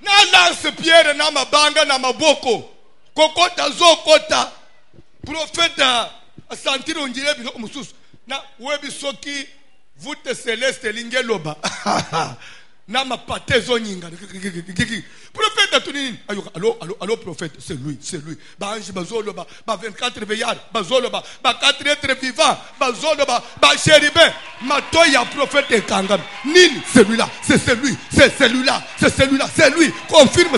[SPEAKER 2] na lance pierre na mabanga na maboko kokota zokota prophète sentir on dirait bino mususu na webi soki voûte céleste lingeloba na mapate zo nyinga prophète tunini ayo allo prophète c'est lui ba ange bazoloba ba 24 veillards bazoloba ba 4 êtres vivants bazoloba ba chérubin matoya prophète kangam nini celui-là c'est celui confirme.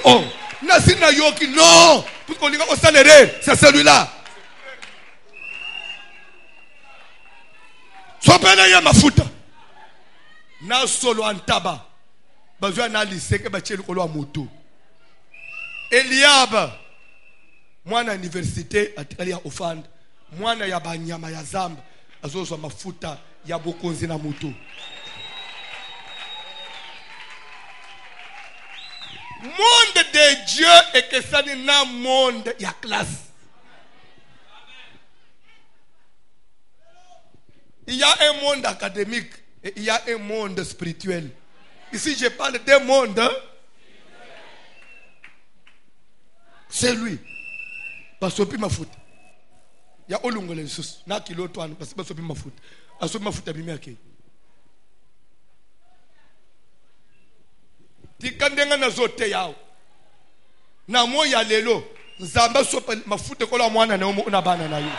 [SPEAKER 2] Oh nasina yoki non pour qu'on au salaire c'est celui-là. Sopena ya mafuta na solo antaba bazwa na liseke ba chelu kolwa moto. Eliab mwana université atikali ya ofand mwana ya banyama ya zamba azozwa mafuta ya bokonzi na moto. Monde de Dieu et que ça n'est pas monde ya classe. Il y a un monde académique et il y a un monde spirituel. Ici, je parle d'un monde. C'est lui. Parce que ma foot. Il y a Olungole Jesus. Na kilo toan parce que ma foot. Aso ma foot abimi ake. Ti kandenga na zote yao. na moya lelo nzamba sopa mafuta kola mwana na una bana na yo.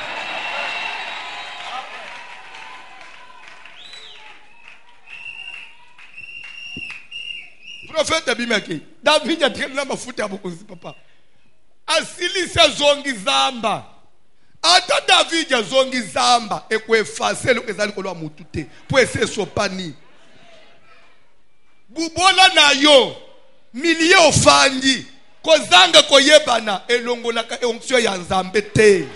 [SPEAKER 2] Prophète Abimaki David a traîné mafuta abukunzi papa asilisa zongi zamba ata David a zongi zamba ekwefase lo ezali kolwa mutu te po ese sopani bubola na yo milie ofandi kozanga koyebana elongolaka onction ya nzambe te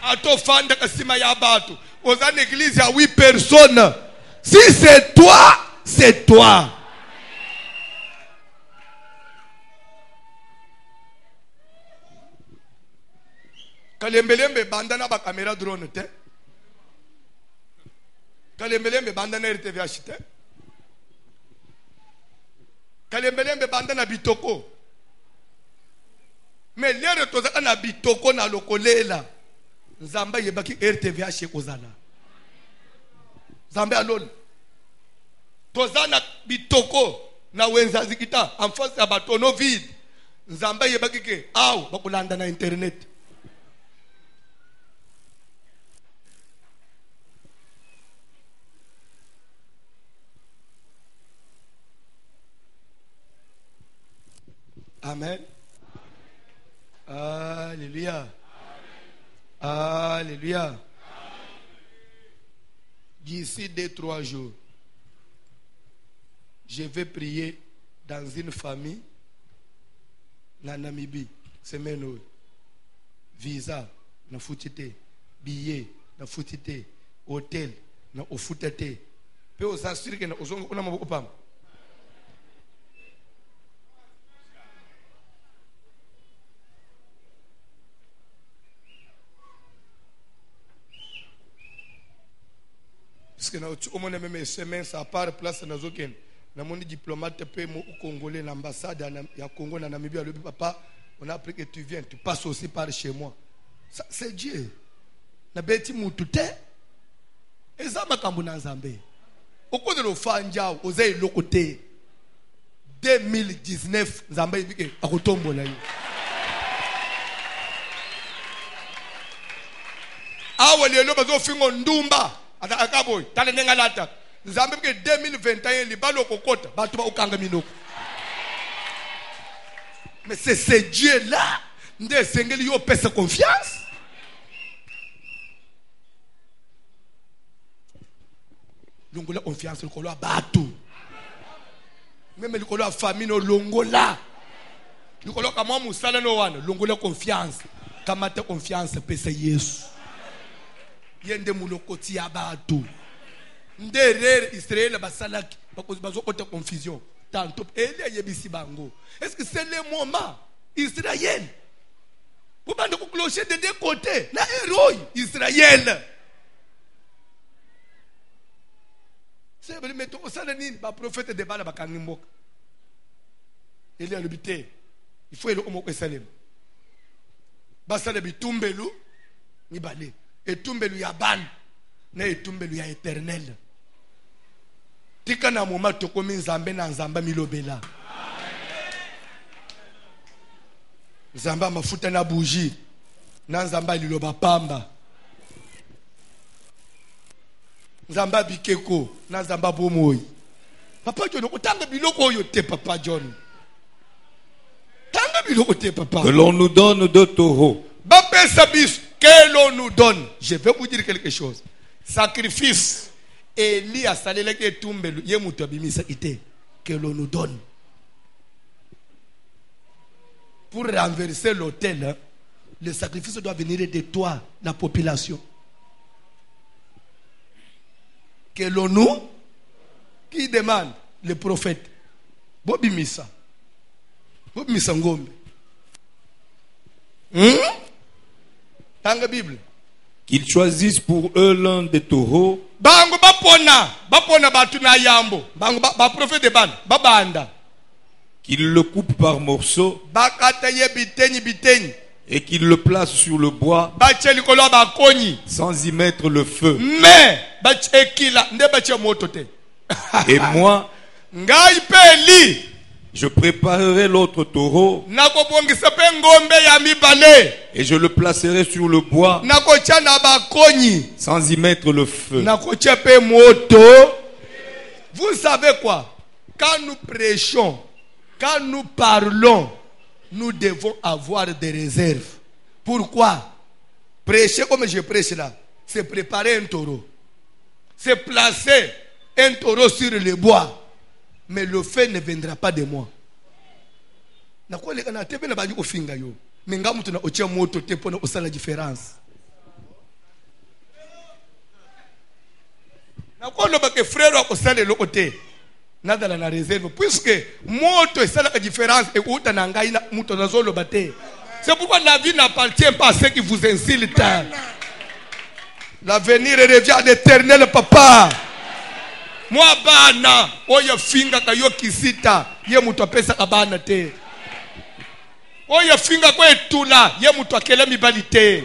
[SPEAKER 2] atofanda kasima ya bato oza na église à 8 personnes. Si c'est toi, c'est toi. Kalembelembe bandana ba caméra drone te. Kalembelembe bandana RTVH te. Kalembelembe bandana bitoko. Mais lere tozaka na bitoko na lokolela. Nzamba yebaki RTVH kozala. Nzambe alone. Tozana bitoko na wenza zikita en face ya batono vide. Nzamba yebaki ke aw bakulanda na internet. Amen. Alléluia. Alléluia. D'ici 2-3 jours, je vais prier dans une famille na Namibie. Semaine visa na futite, billet na futite, hôtel na ofutete. Pe osasiri ke na ozongo kuna maboko pam. Parce que au monde même semaine ça part place na zoken na mon diplomate pe mo congolais l'ambassade ya Congo na Namibie le papa on a appris que tu viens tu passes aussi par chez moi. Ça c'est Dieu. Na beti mutu te ezama kambu na nzambe. Okode lo fanja ozai lokote 2019 nzambe ibike akotombola yo. Awa lelo bazo fingo ndumba akaboy tale nengalata nzambe ke 2021 libalo kokota batu ba ukanga minoko. Mais c'est ce Dieu là nde sengeli yo pesa confiance. Longola confiance lokolo batu même lokolo famille no longola lokolo kama musala no wana longola confiance kamata confiance pesa Yesu yende mulokoti ya batu ndere Israël basalaki bazokota confusion tantôt ele yebisi bango. Est-ce que c'est le moment Israël vous bande ko clocher de deux côtés na héros Israël c'est vrai mais to sala nini ba prophète de bala bakangi mboka ele alobité il faut ele omoko Salem basala bitumbelu ni balé etumbelu ya ban na etumbelu ya éternel tika na moma tokomi nzambe na nzamba milobela nzamba mafuta na bougie na nzamba liloba pamba nzamba bikeko na nzamba bomoi papa John otanga biloko oyo te papa John tanga biloko te papa
[SPEAKER 3] que l'on nous donne de taureaux
[SPEAKER 2] bapesa bis que l'on nous donne. Je vais vous dire quelque chose. Sacrifice. Eli a salé que tumbelu yemuto abimisa ite que l'on nous donne. Pour renverser l'autel, le sacrifice doit venir de toi, la population. Que l'on nous qui demande le prophète. Bobimisa. Bobimisa ngombe. Bible.
[SPEAKER 3] Qu'ils choisissent pour eux l'un des taureaux
[SPEAKER 2] Bango bapona batu na yambo. Bango ba prophète de banda.
[SPEAKER 3] qu'ils le coupent par morceaux
[SPEAKER 2] Bakata ye biteni.
[SPEAKER 3] et qu'ils le placent sur le bois
[SPEAKER 2] Bacheli kolo ba konyi.
[SPEAKER 3] sans y mettre le feu.
[SPEAKER 2] Mais bachekila nde bache moto te.
[SPEAKER 3] Et moi,
[SPEAKER 2] Ngai peli
[SPEAKER 3] Je préparerai l'autre taureau
[SPEAKER 2] nakobongisa pe ngombe ya mibale
[SPEAKER 3] et je le placerai sur le bois
[SPEAKER 2] nakotia na bakonyi
[SPEAKER 3] sans y mettre le feu.
[SPEAKER 2] nakotia pe moto. Vous savez quoi? Quand nous prêchons, quand nous parlons, nous devons avoir des réserves. Pourquoi? Prêcher comme je prêche là, c'est préparer un taureau. C'est placer un taureau sur le bois. Mais le feu ne viendra pas de moi. Mais nga mutu na ochia moto te pona osala différence. Na kwa loba ke frère akosala loko te. Nadala na réserve puisque moto esala la différence et uta na ngai na mutu na zolo bate. C'est pourquoi la vie n'appartient pas à ceux qui vous insultent. L'avenir revient à l'Éternel, papa. Moi bana oya finga kayo kisita ye mutu apesa kabana te. Oya finga kwa etula ye mutu akele mibali te.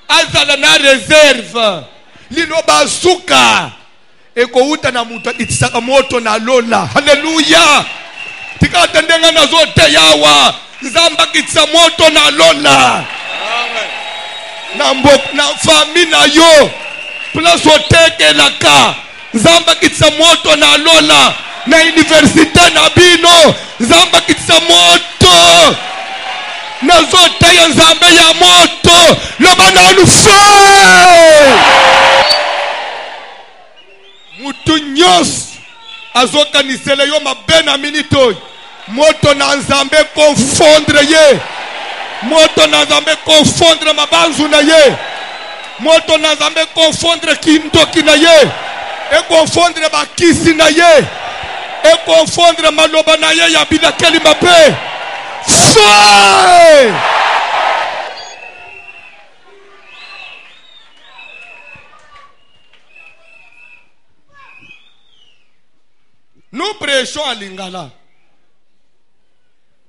[SPEAKER 2] Azala na réserve lino basuka eko uta na mutu itisaka moto na lola. Hallelujah. Tika tendenga na zote yawa nzamba kitisa moto na lola. Amen. Na famille na yo place oteke laka nzamba kitisa moto na lola. Na université na bino nzamba kitisa moto na zote ya nzambe ya moto loba na lufe. Mutu nyos azoka nisele yo mabena minito moto na nzambe confondre ye. Moto na nzambe confondre mabanzu na ye. Moto na nzambe confondre kindoki na ye. E confondre bakisi na ye. E confondre maloba na ye ya bidakeli mape. Fire! Nous prêchons à Lingala.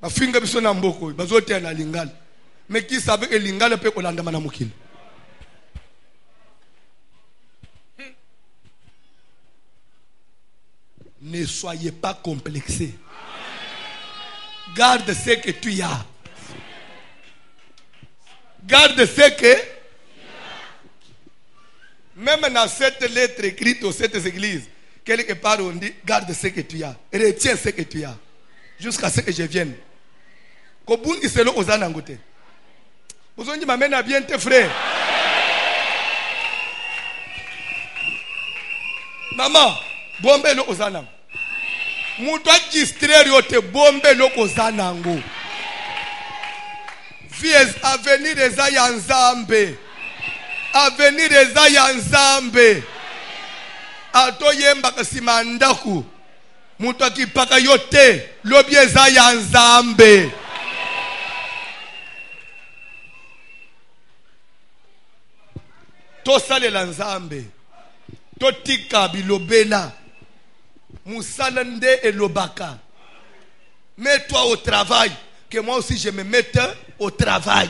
[SPEAKER 2] Bafinga biso na mboko bazote na Lingala. Mais qui savait que Lingala peut kolanda mana mukili. Ne soyez pas complexés. Garde ce que tu as. Garde ce que. Même dans cette lettre écrite aux sept églises, quelque part on dit garde ce que tu as. Retiens ce que tu as. Jusqu'à ce que je vienne. Kobungi selo ozana ngote. Bozonji mamena bien tes frères. Maman, bombe lo ozana. Mutu distraire yote bombe lo kozana ngo. Vies avenir eza ya nzambe. Avenir eza ya nzambe. Ato yemba kasima ndaku. Mutu akipaka yote lobi eza ya nzambe. To sale la nzambe. To tika bilobela. Moussala nde elobaka. Mets-toi au travail. Que moi aussi je me mette au travail.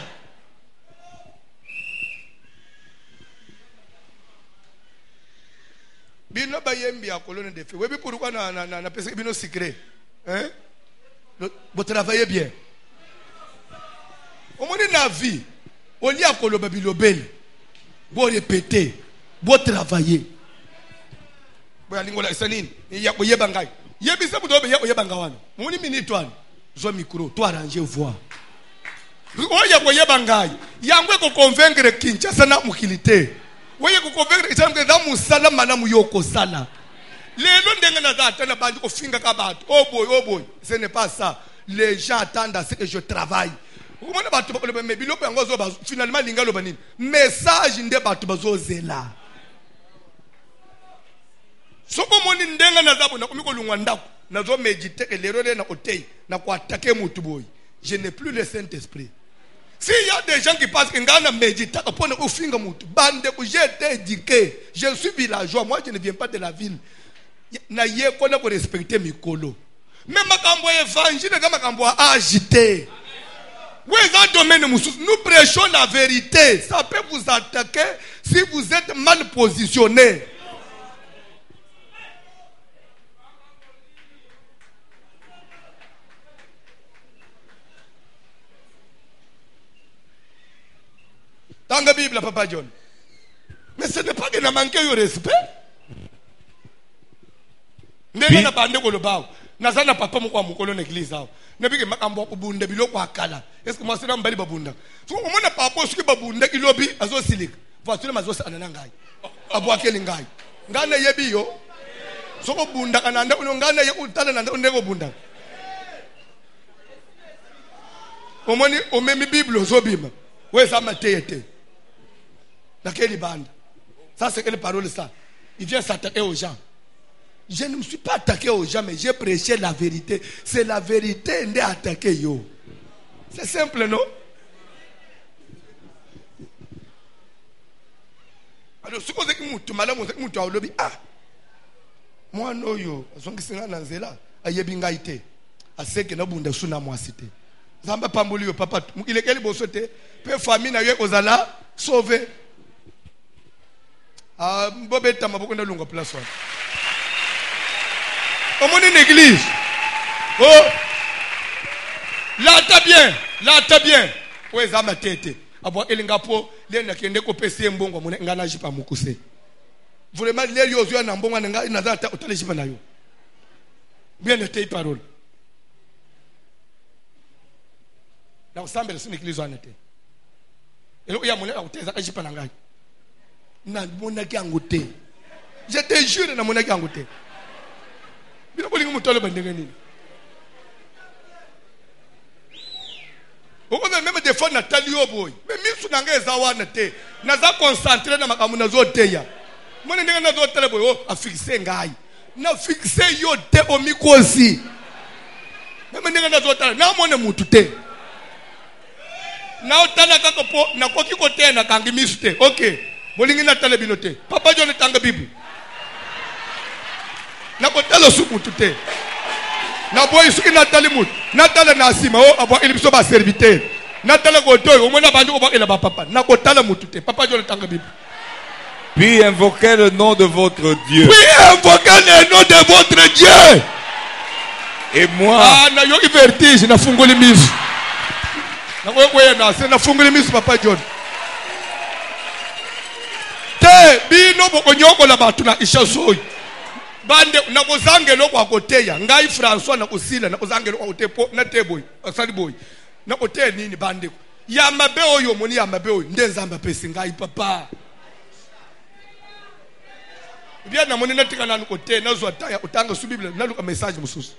[SPEAKER 2] Bino bayembi ya colonne de feu. Oui, pourquoi na pese bino secret? Hein? Vous travaillez bien. Au moins na vie, au lieu à koloba bilobel. Vous répétez, vous travaillez. Vous allez ngola sanine, ya boyebangai. Yebisa budobe ya boyebangawana. Muni minitwan. Zo micro, toi arranger voix. Oya boyebangai. Yangwe ko convaincre Kinshasa na mukilité. Oya ko convaincre Kinshasa na musala malamu yoko sala. Lelo ndenga na data na bandi ko finga ka batu. Oh boy, ce n'est pas ça. Les gens attendent à ce que je travaille. Finalement, message nde batu bazozela. Soko moni ndenga na zabu na kumiko lungwanda na zo méditer que l'erreur na otei na ko attaquer mutu boy. Je n'ai plus le Saint-Esprit. S'il y a des gens qui pensent que ngana méditer pour ne ofinga mutu bande ko j'étais éduqué, je suis villageois, moi je ne viens pas de la ville. Na ye ko na ko respecter mikolo. Même makambo évangile kama makambo agité. Nous prêchons la vérité. Ça peut vous attaquer si vous êtes mal positionné. Bible, Papa John. Mais ce n'est pas que n'a manqué de respect. Ndenge na bande ko lobao. Nazana papa moko mukolo na église awo. Nebike makambo kubunda biloko akala. Est-ce que moi c'est mbali babunda? So omona papa soki babunda kilobi azo silika. Voiture mazo sana ngai. Abwakeli ngai. Ngana yebi yo. Soko bunda kananda ngana ye utala nanda ndeko bunda. Omoni omemi Bible ozobima. Weza matete. Nakeli banda. Ça c'est quelle parole ça? Il vient s'attaquer aux gens. Je ne me suis pas attaqué aux gens, mais j'ai prêché la vérité. C'est la vérité qui a attaqué yo. C'est simple, non? Alors, si vous êtes tout malade, vous êtes tout au lobby. Ah, moi non yo. Son qui s'en a là, aïe bingaïté. À ce que nous bunda suna moi cité. Zamba pamboli yo papa. Il est quel beau sauté. Peu famille na yo ozala sauvé. Ah, bobeta maboko na lunga place one. Au monde une église. Oh, là t'as bien. Ouais, ça m'a tête. Abo elingapo, lena kende ko pese mbongo mune ngana jipa mukuse. Vraiment les yozo na mbongo nga inaza otale jipa na yo. Bien été parole. Là ensemble c'est une église en été. Et là il y a mune oteza jipa na ngai. Na mona ki angote. Je te jure na mona ki angote. Bila bolingo mutalo bandenge nini. Oko même des fois Nathalie Oboy. Mais misu nanga ezawana te. Naza concentré na makamu nazo teya. Mona ndenge nazo tele boy o a fixer ngai. Na fixer yo te o mikosi. Même ndenge nazo tele na mona mutu te. Na otala kako po na koki ko te na kangi misu te. OK. Bolingi na tele binote. Papa John tanga bibu. Na kotala suku tute na boy suki natali mut natala na sima o abo ili biso ba serviteur natala ko toy o mona bandu ko ba ela ba papa na kotala mutute papa John tanga bible.
[SPEAKER 3] Puis invoquez le nom de votre Dieu.
[SPEAKER 2] Puis invoquez le nom de votre Dieu.
[SPEAKER 3] Et moi,
[SPEAKER 2] ah na yo vertige na fungoli misu na ko na se na fungoli misu papa John te bino boko nyoko la batu na ishasoyi bande na kozangelo kwa koteya ngai François na kosila na kozangelo kwa kotepo na teboy asali boy na koteya nini bande ya mabe oyo moni ya mabe oyo ndenzamba pesi ngai papa bien na moni na tika na koteya na zo ataya utanga su bible na luka message mususu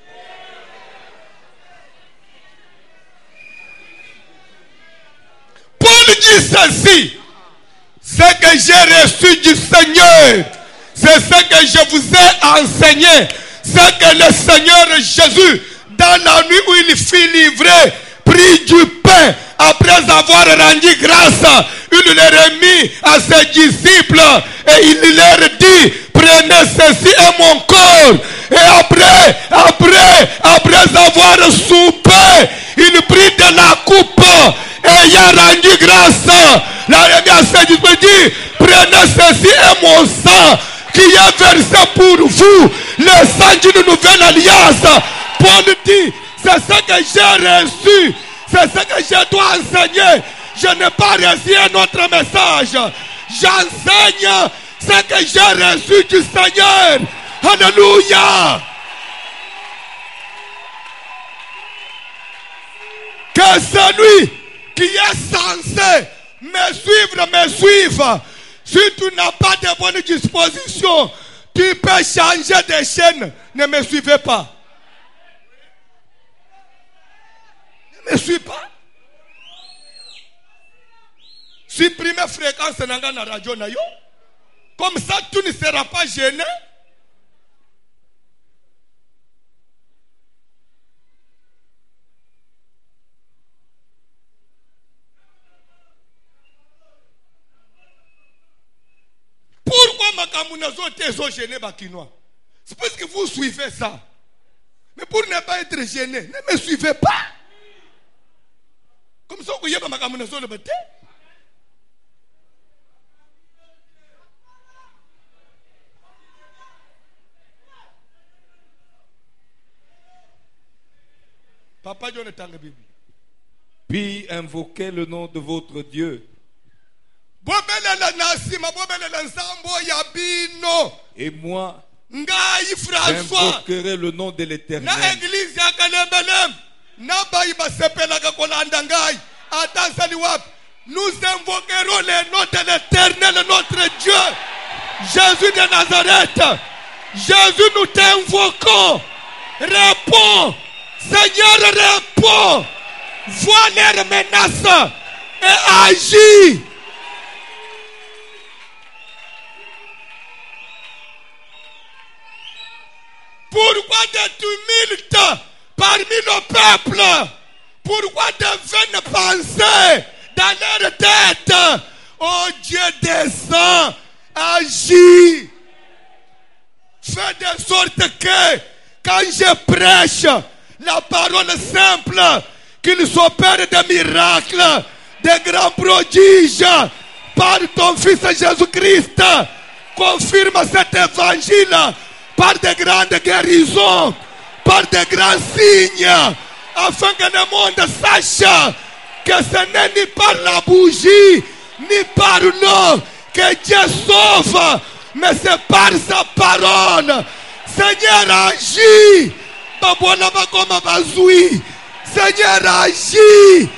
[SPEAKER 2] Paul dit ceci: ce que j'ai reçu du Seigneur, c'est ce que je vous ai enseigné. C'est que le Seigneur Jésus, dans la nuit où il fut livré, prit du pain. Après avoir rendu grâce, il le remit à ses disciples. Et il leur dit: prenez ceci est mon corps. Et après avoir soupé, il prit de la coupe. Et il a rendu grâce. La remis à ses disciples dit: prenez ceci est mon sang, qui est versé pour vous, le sang d'une nouvelle alliance. Paul dit: c'est ce que j'ai reçu, c'est ce que je dois enseigner. Je n'ai pas reçu un autre message. J'enseigne ce que j'ai reçu du Seigneur. Alléluia. Que celui qui est censé me suivre. Si tu n'as pas de bonne disposition, tu peux changer de chaîne. Ne me suivez pas. Ne me suis pas. Supprimez fréquence dans la radio. Comme ça, tu ne seras pas gêné. Pourquoi Makamunazo est gêné Bakinois? C'est parce que vous suivez ça. Mais pour ne pas être gêné, ne me suivez pas. Comme ça, vous voyez Makamunazo le bâté. Papa Jonathan la Bible.
[SPEAKER 3] Puis invoquez le nom de votre Dieu.
[SPEAKER 2] bobelela nasima bobelela nzambo ya bino.
[SPEAKER 3] Et moi,
[SPEAKER 2] Ngai François.
[SPEAKER 3] j'invoquerai le nom de l'Éternel.
[SPEAKER 2] Na église ya Kalembelem. Na bayi basepela ka kolanda ngai. Atanzali wapi. Nous invoquerons le nom de l'Éternel, notre Dieu. Jésus de Nazareth. Jésus, nous t'invoquons. Réponds. Seigneur, réponds. Vois leurs menaces et agis. Pourquoi des tumultes parmi le peuple? Pourquoi de vaines pensées dans leur tête? Oh Dieu, descends, agis. Fais de sorte que quand je prêche la parole simple, qu'il s'opère des miracles, des grands prodiges par ton Fils Jésus-Christ. Confirme cet évangile par de grandes guérisons, par de grands signes, afin que le monde sache que ce n'est ni par la bougie, ni par l'eau que Dieu sauve, mais c'est par sa parole. Seigneur, agis. Seigneur, agis.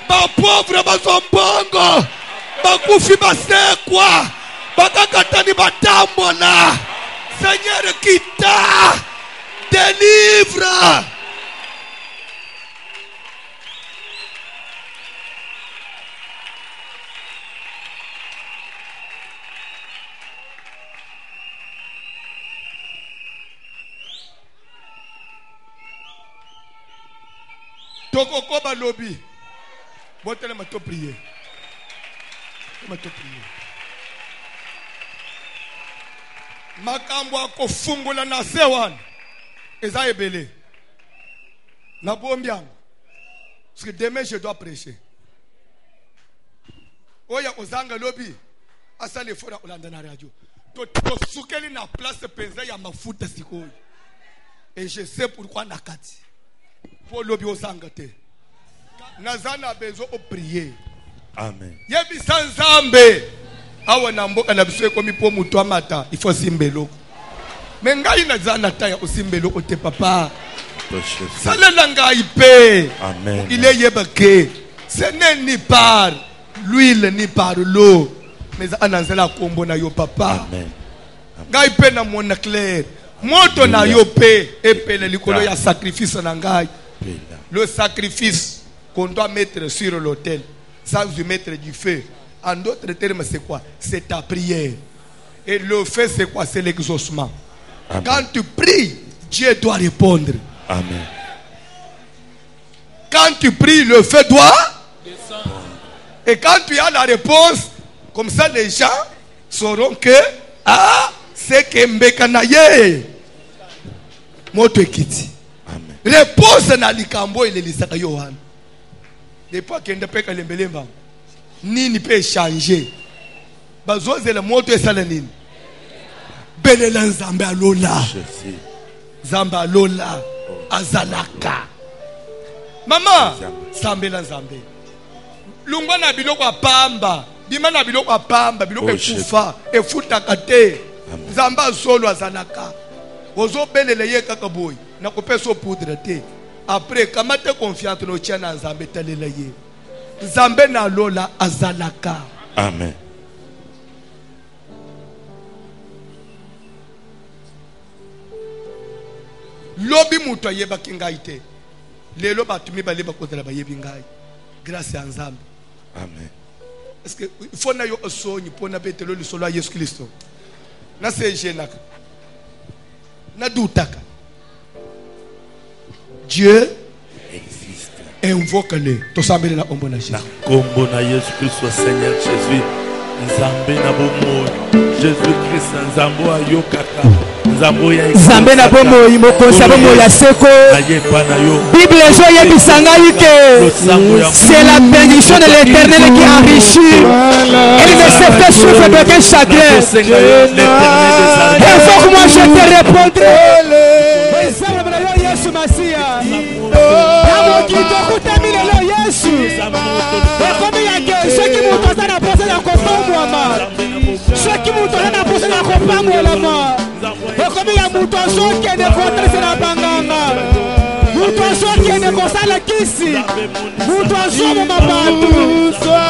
[SPEAKER 2] Ma pauvre bazombongo, bakufi basekwa, bakakatani batambola. Seigneur, quitta, délivre. Toko ba lobby. Botele ma to prier. Ma to prier. Makambo akofungula na sewan. Eza ebele. Na bombiam. Parce que demain je dois prêcher. Oya ozanga lobby. Asa le fora olanda na radio. To sukeli na place penza ya mafuta sikoyi. Et je sais pourquoi nakati. Pour lobby ozanga te. Nazana bezo o prier.
[SPEAKER 3] Amen.
[SPEAKER 2] Yebi sanzambe. Awa na mboka na biso ekomi po mutu amata. Il faut simbelo. Mengai nazana taya osimbelo o te papa. Salela ngai pe.
[SPEAKER 3] Amen.
[SPEAKER 2] Il est yebake. Ce n'est ni par l'huile ni par l'eau. Mais ananzela kombo na yo papa.
[SPEAKER 3] Amen.
[SPEAKER 2] Ngai pe na mona clair. Moto na yo pe epele likolo ya sacrifice na ngai. Le sacrifice qu'on doit mettre sur l'autel sans y mettre du feu. En d'autres termes, c'est quoi? C'est ta prière. Et le feu, c'est quoi? C'est l'exaucement. Quand tu pries, Dieu doit répondre.
[SPEAKER 3] Amen.
[SPEAKER 2] Quand tu pries, le feu doit descendre. Et quand tu as la réponse, comme ça les gens sauront que c'est que Mbekanaye moto ekiti. Réponse na likambo il lisaka Yohana. Depuis kende peka lembelemba. Nini peut changer. Bazoze le moto esala nini. Belela nzambe alola. Zamba alola azalaka. Mama, sambela nzambe. Lungwa na biloko apamba. Bima na biloko apamba, biloko ekufa, efuta kate. Zamba solo azalaka. Ozo belela ye kaka boy. Na kopesa poudre te. Après kamate confiance no tiana nzambe talela ye. Nzambe na lola azalaka.
[SPEAKER 3] Amen.
[SPEAKER 2] Lobi mutu ayeba kingai te. Lelo batumi baleba kozala bayebi ngai. Grâce à nzambe.
[SPEAKER 3] Amen.
[SPEAKER 2] Est-ce que il faut na yo osonyi pona betelo lisolo ya Yesu Kristo. Na sejenaka. Na dutaka. Dieu
[SPEAKER 3] existe.
[SPEAKER 2] Invoque-le. Tosambele na ombo na Jésus.
[SPEAKER 4] Na kombo na Yesu Kristo Seigneur Jésus. Nzambe na bomo. Jésus Christ nzambo ayokaka. Nzambo ya
[SPEAKER 1] Nzambe na bomo imokonzi ya bomo ya seko. Bible ezo yebisanga ike. C'est la bénédiction de l'Éternel qui enrichit. Elle ne se fait souffrir d'aucun chagrin. Invoque-moi, je te répondrai. Yesu Masia. Namo kito kutamile lo Yesu. Yesu. Ekomi yake soki mutu aza na posa ya kopambwama. Soki mutu aza na posa ya kopambolama. Ekomi ya mutu azokende kotrese na banganga. Mutu azokende kosala kisi. Mutu azomoma bato.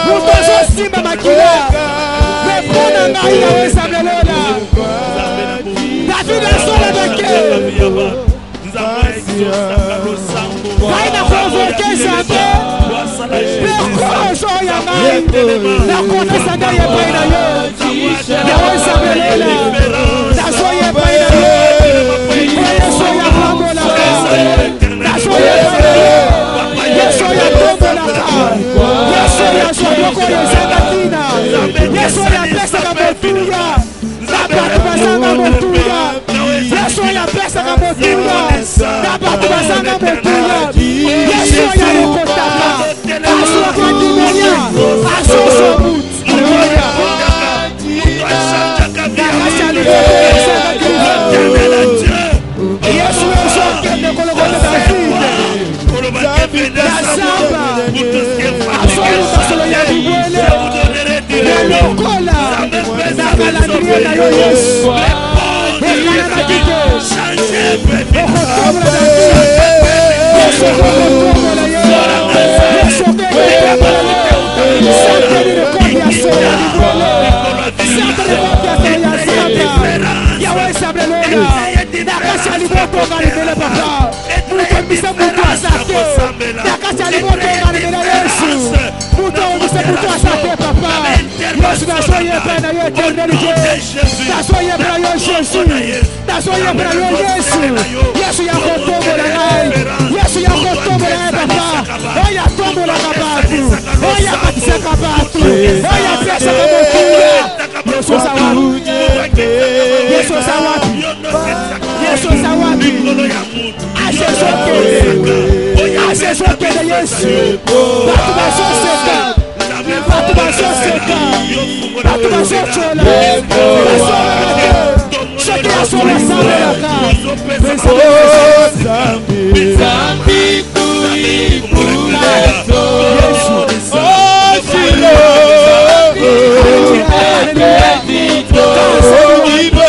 [SPEAKER 1] Mutu azosimba makila. Mepona ngai ya wesabelela. David asola bake. Kaina convoqué jamais. Pourquoi je y a la connaissance de Yébaïna yo. Yahweh Sabelela. La soye Baïna yo. Oye soya Babola. La soye Baïna yo. Yesoya Babola. Yesoya Soyoko Yezakatina. Yesoya Pesa Kamotuya. Zabatu Basanga Motuya. Yesoya Pesa Kamotuya. Zabatu Basanga Motuya. Yesoya Yokotaka. Aswa Kandimenya. Asoso Mut. Yesoya Sokende Kolokota David. Yasamba. Asolo Masolo Yadiwele. Yelokola. Nakalandria na yo Yesu. Ekana na kike. Okotobre na kike. Yesu okotobre na yo. Yesu okotobre na yo. Sante ni rekondi ya soya diwele. Sante rekondi ya soya santa. Yahweh Sabelela. Nakasha liboto ngalibele papa. Muto mbise muto asake. Nakasha liboto ngalibele Yesu. Muto mbise muto asake papa. Yesu nasoye pena yo eternalité. Nasoye pena yo Jésus. Nasoye pena yo Yesu. Yesu ya kotombo na ngai. Yesu ya kotombo na ngai papa. Oya tombo la kabatu. Oya katise kabatu. Oya pesa kamotuya. Yesu sawapi. Yesu sawapi. Yesu sawapi. Ashe sokele. Ashe sokele Yesu. Batu basoseka. Batu basoseka. Batu basochola. Soki asola samelaka.
[SPEAKER 5] Zambi kuikuleto. Osilo. Edito. Ibe.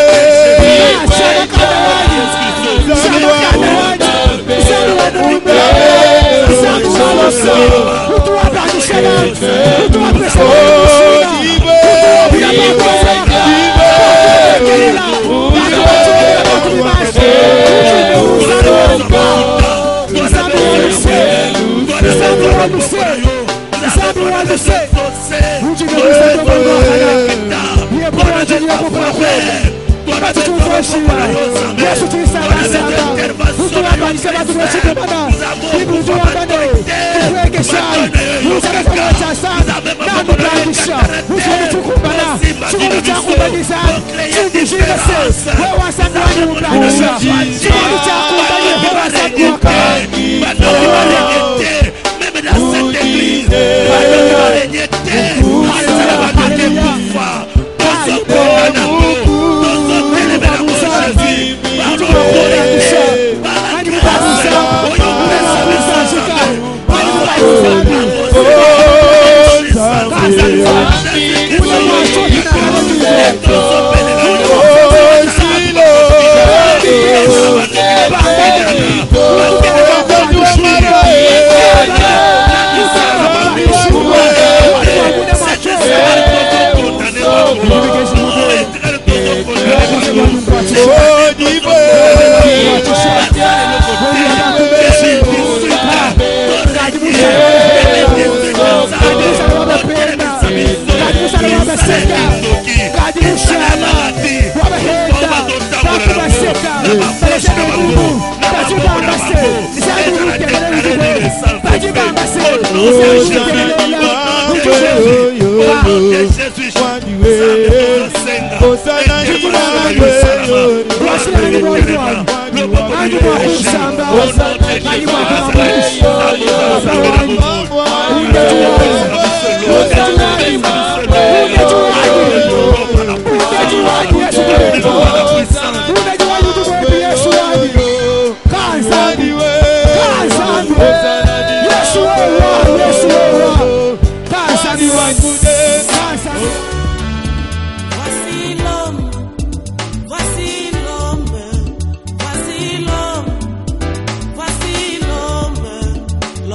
[SPEAKER 1] Yesu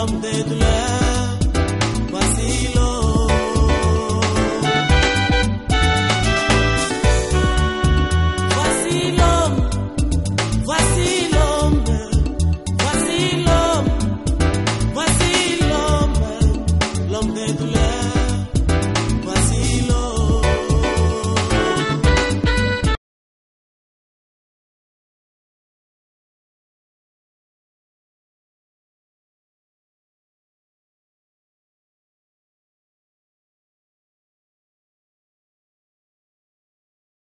[SPEAKER 5] comme tes douleurs.